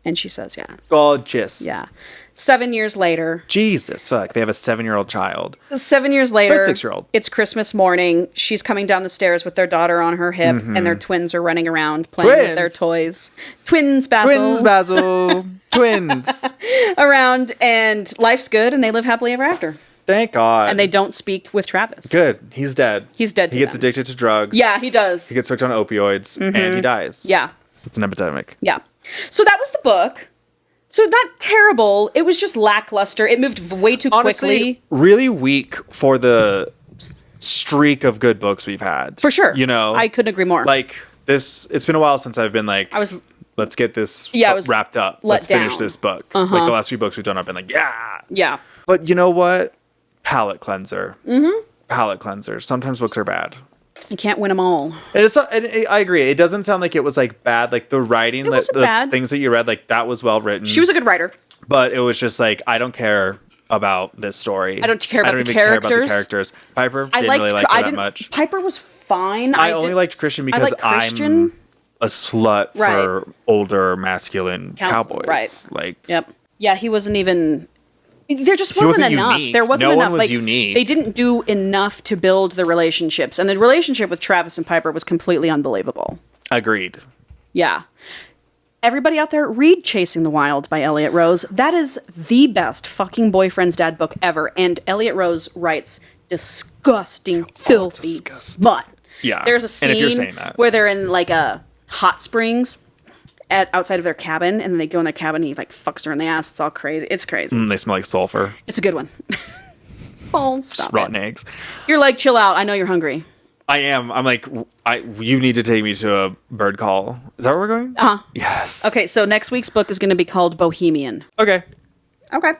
And she says, yeah. Gorgeous. Yeah. 7 years later. Jesus, fuck. They have a 7-year-old child. 7 years later. Or a 6-year-old. It's Christmas morning. She's coming down the stairs with their daughter on her hip, and their twins are running around playing with their toys. Twins, Basil. Twins. Around, and life's good, and they live happily ever after. Thank God. And they don't speak with Travis. Good. He's dead. He's dead. He gets addicted to drugs. Yeah, he does. He gets hooked on opioids, and he dies. Yeah. It's an epidemic. Yeah. So that was the book. So not terrible. It was just lackluster. It moved way too Honestly, quickly. Really weak for the streak of good books we've had. For sure. You know? I couldn't agree more. Like, it's been a while since I've been like, let's get this wrapped up. Let's finish this book. Like, the last few books we've done, I've been like, yeah. Yeah. But you know what? Palate cleanser. Mm-hmm. Palate cleanser. Sometimes books are bad. You can't win them all. I agree. It doesn't sound like it was like bad. Like the writing, It wasn't the bad. things that you read, like that was well written. She was a good writer. But it was just like, I don't care about this story. I don't care about the even care about the characters. characters. Piper didn't really like her that much. Piper was fine. I only liked Christian because I'm a slut for older masculine cowboys. Right. Like, yep. Yeah, he wasn't even. There just wasn't enough. Unique. There wasn't no enough. One was like unique. They didn't do enough to build the relationships, and the relationship with Travis and Piper was completely unbelievable. Agreed. Yeah. Everybody out there, read Chasing the Wild by Elliot Rose. That is the best fucking boyfriend's dad book ever. And Elliot Rose writes disgusting, filthy smut. Yeah. There's a scene and if you're saying that. where they're in like a hot springs outside of their cabin, and then they go in their cabin and he like fucks her in the ass. It's all crazy. It's crazy. They smell like sulfur. It's a good one. Oh, stop Just rotten eggs. You're like, chill out. I know you're hungry. I am. I'm like, you need to take me to a bird call. Is that where we're going? Uh-huh. Yes. Okay, so next week's book is going to be called Bohemian. Okay. Okay.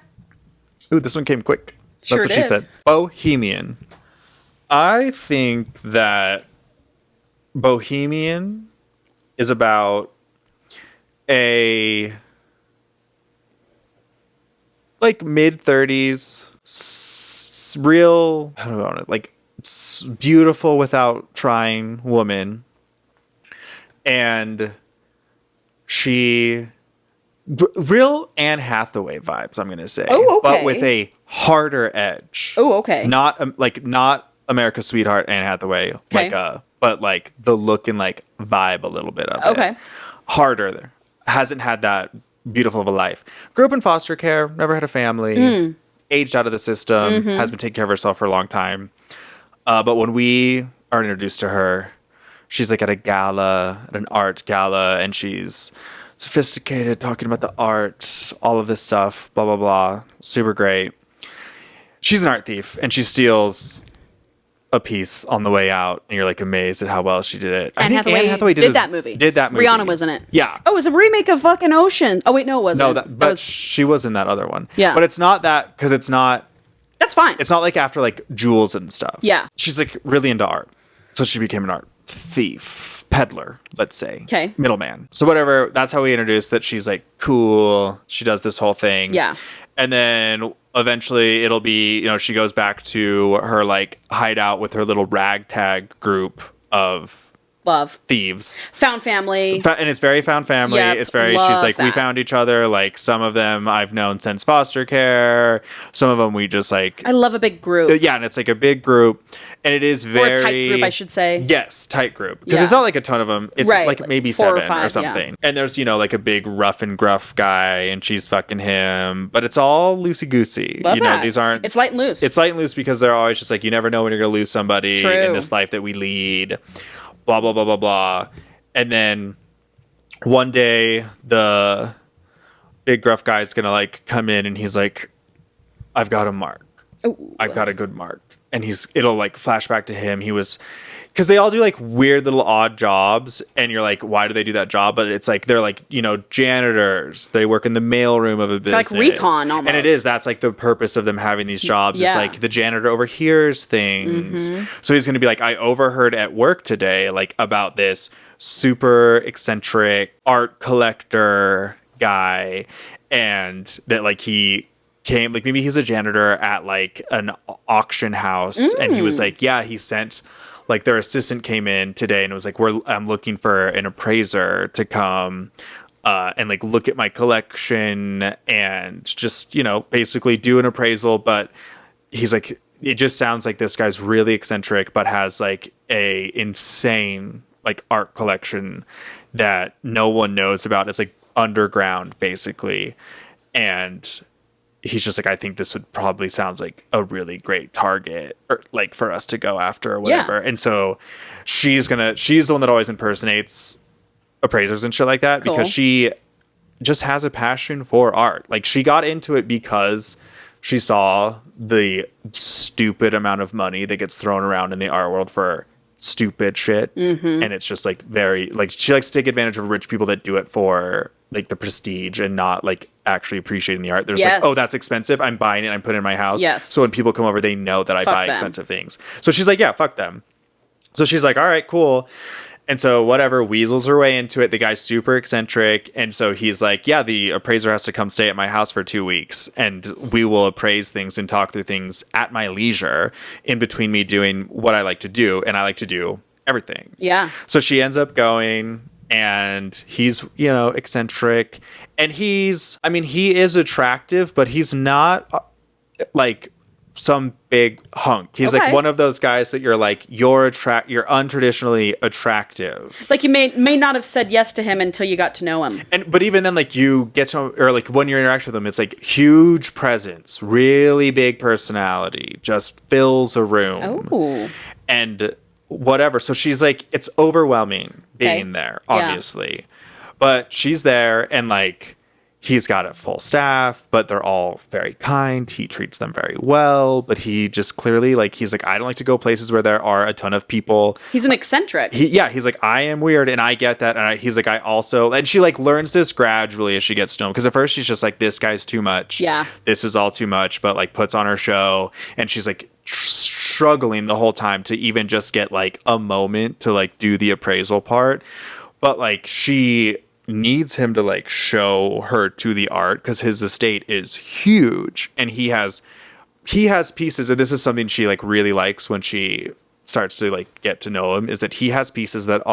Ooh, this one came quick. That's Sure what she did. said. Bohemian. I think that Bohemian is about a like mid-30s real, I don't know, like beautiful without trying woman, and she real Anne Hathaway vibes, I'm gonna say. Oh, okay. But with a harder edge. Oh, okay. Not America's Sweetheart Anne Hathaway, Okay. but like the look and like vibe a little bit of it. Okay. Harder there. Hasn't had that beautiful of a life. Grew up in foster care, never had a family, aged out of the system, has been taking care of herself for a long time. But when we are introduced to her, she's like at an art gala, and she's sophisticated, talking about the art, all of this stuff, blah, blah, blah. Super great. She's an art thief, and she steals a piece on the way out, and you're like amazed at how well she did it. Anne Hathaway did that movie. Rihanna was in it. Yeah. Oh, it was a remake of fucking Ocean. Oh, wait, no, it wasn't. No, but she was in that other one. Yeah. But it's not that, because it's not That's fine. It's not like after like Jules and stuff. Yeah. She's like really into art. So she became an art thief, peddler, let's say. Okay. Middleman. So whatever, that's how we introduced that she's like cool. She does this whole thing. Yeah. And then eventually it'll be, she goes back to her like hideout with her little ragtag group of Love. thieves. Found family. And it's very found family. Yep, It's very, love she's like, we that. found each other. Like some of them I've known since foster care. Some of them we just like. I love a big group. Yeah, and it's like a big group. And it is very. Or a tight group, I should say. Yes, tight group. Because Yeah. it's not like a ton of them. It's Right, like maybe 4 or 7 or 5, something. yeah. And there's, like a big rough and gruff guy, and she's fucking him. But it's all loosey-goosey. Love that. These aren't. It's light and loose. It's light and loose because they're always just like, you never know when you're going to lose somebody True. in this life that we lead. Blah, blah, blah, blah, blah. And then one day the big gruff guy's going to like come in and he's like, I've got a mark. Ooh. I've got a good mark. And it'll like flash back to him. Because they all do like weird little odd jobs, and you're like, why do they do that job? But it's like they're like, janitors. They work in the mailroom of a business. like recon almost. And it is. That's like the purpose of them having these jobs. Yeah. It's like the janitor overhears things. So he's going to be like, I overheard at work today, like about this super eccentric art collector guy, and that like he came, like maybe he's a janitor at like an auction house, and he was like, yeah, he sent. Like their assistant came in today and was like, I'm looking for an appraiser to come and like look at my collection and just, basically do an appraisal. But he's like, it just sounds like this guy's really eccentric, but has like a insane like art collection that no one knows about. It's like underground basically. And he's just like, I think this would probably sounds like a really great target or like for us to go after or whatever. Yeah. And so she's the one that always impersonates appraisers and shit like that. Cool. Because she just has a passion for art. Like she got into it because she saw the stupid amount of money that gets thrown around in the art world for stupid shit. And it's just like very, like she likes to take advantage of rich people that do it for like the prestige and not like actually appreciating the art. There's Yes. like, oh, that's expensive. I'm buying it. I'm putting it in my house. Yes. So when people come over, they know that I Fuck buy them. expensive things. So she's like, yeah, fuck them. So she's like, all right, cool. And so whatever, weasels her way into it. The guy's super eccentric. And so he's like, yeah, the appraiser has to come stay at my house for 2 weeks. And we will appraise things and talk through things at my leisure in between me doing what I like to do. And I like to do everything. Yeah. So she ends up going, and he's, eccentric. And he is attractive, but he's not like some big hunk. He's like one of those guys that you're like, you're untraditionally attractive. Like you may not have said yes to him until you got to know him. But even then, like you get to, or like when you're interacting with him, it's like huge presence, really big personality, just fills a room. Oh. And whatever. So she's like, it's overwhelming being there, obviously. Yeah. But she's there, and like, he's got a full staff, but they're all very kind. He treats them very well, but he just clearly, like, he's like, I don't like to go places where there are a ton of people. He's an eccentric. He's like, I am weird, and I get that. And he's like, I also, and she like learns this gradually as she gets to him. Because at first she's just like, this guy's too much. Yeah. This is all too much, but like puts on her show, and she's like struggling the whole time to even just get like a moment to like do the appraisal part. But like she needs him to like show her to the art because his estate is huge, and he has pieces, and this is something she like really likes when she starts to like get to know him, is that he has pieces that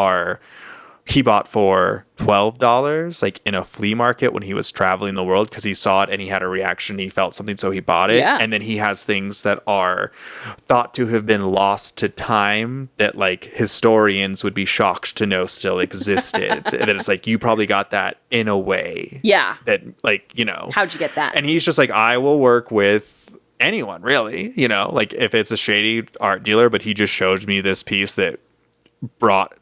he bought for $12 like in a flea market when he was traveling the world, because he saw it and he had a reaction, he felt something, so he bought it. And then he has things that are thought to have been lost to time that like historians would be shocked to know still existed. And then it's like, you probably got that in a way that like, how'd you get that? And he's just like, I will work with anyone really, like if it's a shady art dealer, but he just showed me this piece that brought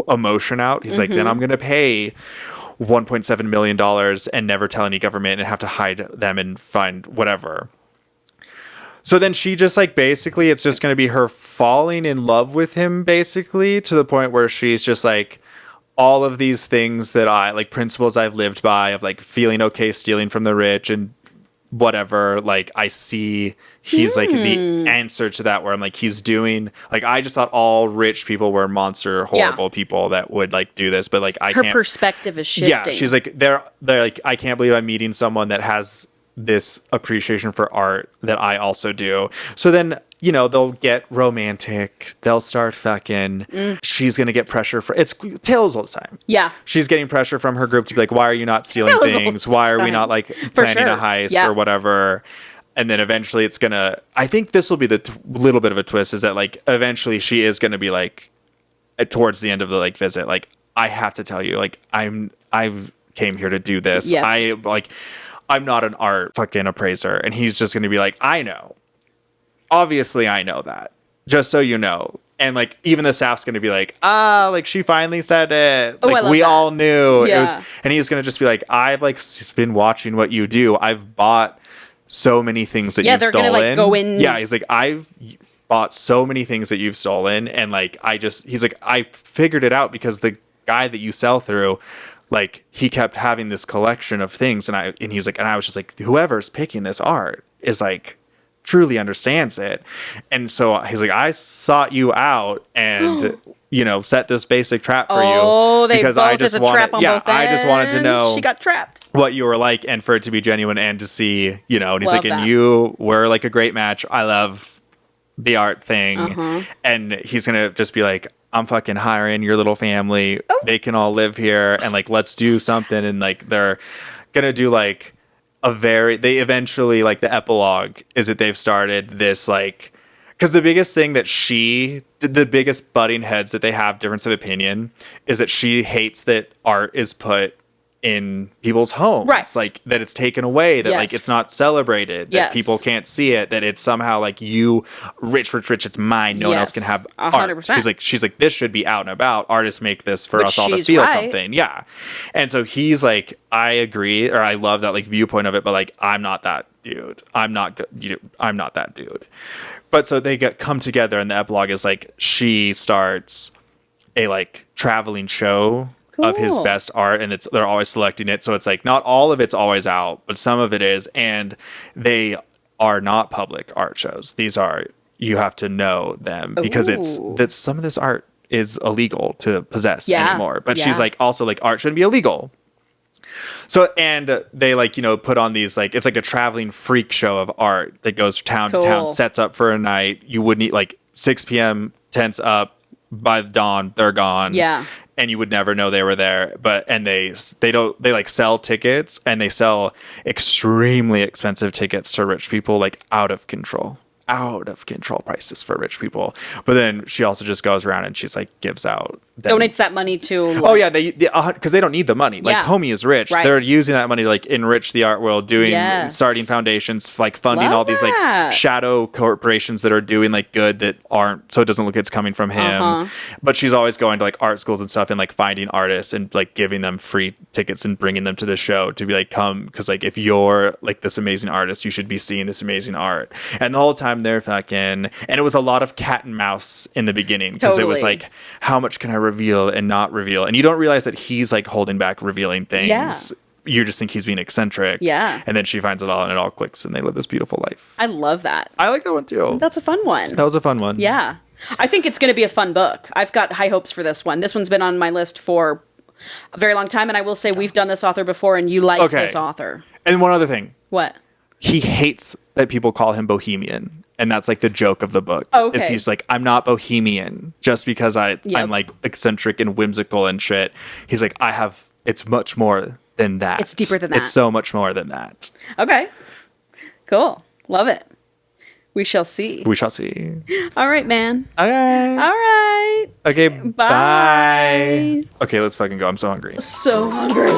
emotion out. He's like, then I'm gonna pay $1.7 million and never tell any government and have to hide them and find whatever. So then she just like, basically it's just gonna be her falling in love with him, basically, to the point where she's just like, all of these things that I like, principles I've lived by, of like feeling okay stealing from the rich and whatever, like I see he's like the answer to that, where I'm like, he's doing, like, I just thought all rich people were monster horrible people that would like do this, but like her perspective is shifting. Yeah, she's like, they're like, I can't believe I'm meeting someone that has this appreciation for art that I also do. So then, they'll get romantic, they'll start fucking, she's gonna get pressure for, it's tales all the time. Yeah, she's getting pressure from her group to be like, why are you not stealing things, why are we not like planning a heist or whatever. And then eventually it's gonna, I think this will be the little bit of a twist, is that like eventually she is gonna be like, towards the end of the like visit, like, I have to tell you, like, I've came here to do this. I'm not an art fucking appraiser. And he's just gonna be like, I know, obviously I know that, just so you know. And like, even the staff's gonna be like, like, she finally said it. Like, we all knew it was. And he's gonna just be like, I've like been watching what you do. I've bought so many things that you've stolen. Gonna, like, go in. Yeah, he's like, I've bought so many things that you've stolen, and like, he's like, I figured it out because the guy that you sell through, like, he kept having this collection of things, and he was like, and I was just like, whoever's picking this art is like, truly understands it. And so he's like, I sought you out and set this basic trap for you because I just wanted, I just wanted to know she got trapped, what you were like, and for it to be genuine and to see, and he's love like, that. And you were like a great match. I love the art thing. And he's gonna just be like, I'm fucking hiring your little family. They can all live here, and like, let's do something. And like, they're gonna do like they eventually, like, the epilogue is that they've started this, like, because the biggest thing that the biggest butting heads that they have, difference of opinion, is that she hates that art is put in people's homes, right? Like, that it's taken away, that like, it's not celebrated, that people can't see it, that it's somehow like, you rich, it's mine, no one else can have 100%. Art. She's like, this should be out and about. Artists make this for us all to feel something. Yeah. And so he's like, I agree, or I love that like viewpoint of it, but like, I'm not that dude. I'm not that dude. But so they come together, and the epilogue is like, she starts a like traveling show of his best art, and they're always selecting it. So it's like, not all of it's always out, but some of it is, and they are not public art shows. These are you have to know them because it's Ooh. that some of this art is illegal to possess Yeah. anymore. But she's Yeah. like, also like art shouldn't be illegal. So, and they like, put on these, like, it's like a traveling freak show of art that goes town to town, Cool. sets up for a night. You would need like 6 p.m. tents up, by the dawn, they're gone. Yeah. And you would never know they were there. And they like sell tickets, and they sell extremely expensive tickets to rich people, like out of control prices for rich people. But then she also just goes around and she's like gives out Donates that money to. Like, oh yeah, they because they don't need the money. Like Yeah. homie is rich. Right. They're using that money to like enrich the art world, doing Yes. starting foundations, like funding Love all these like that. shadow corporations that are doing like good that aren't, so it doesn't look like it's coming from him. Uh-huh. But she's always going to like art schools and stuff and like finding artists and like giving them free tickets and bringing them to the show to be like, come, because like if you're like this amazing artist, you should be seeing this amazing art. And the whole time they're fucking, and it was a lot of cat and mouse in the beginning because it was Totally. like, how much can I reveal and not reveal? And you don't realize that he's like holding back revealing things. Yeah. You just think he's being eccentric. Yeah. And then she finds it all and it all clicks and they live this beautiful life. I love that. I like that one too. That's a fun one. That was a fun one. Yeah. I think it's going to be a fun book. I've got high hopes for this one. This one's been on my list for a very long time. And I will say we've done this author before and you liked this author. And one other thing. What? He hates that people call him bohemian. And that's like the joke of the book. Okay. Is he's like, I'm not bohemian just because Yep. I'm like eccentric and whimsical and shit. He's like, it's much more than that. It's deeper than that. It's so much more than that. Okay. Cool. Love it. We shall see. We shall see. All right, man. Okay. All right. Okay. Bye. Bye. Okay, let's fucking go. I'm so hungry. So hungry.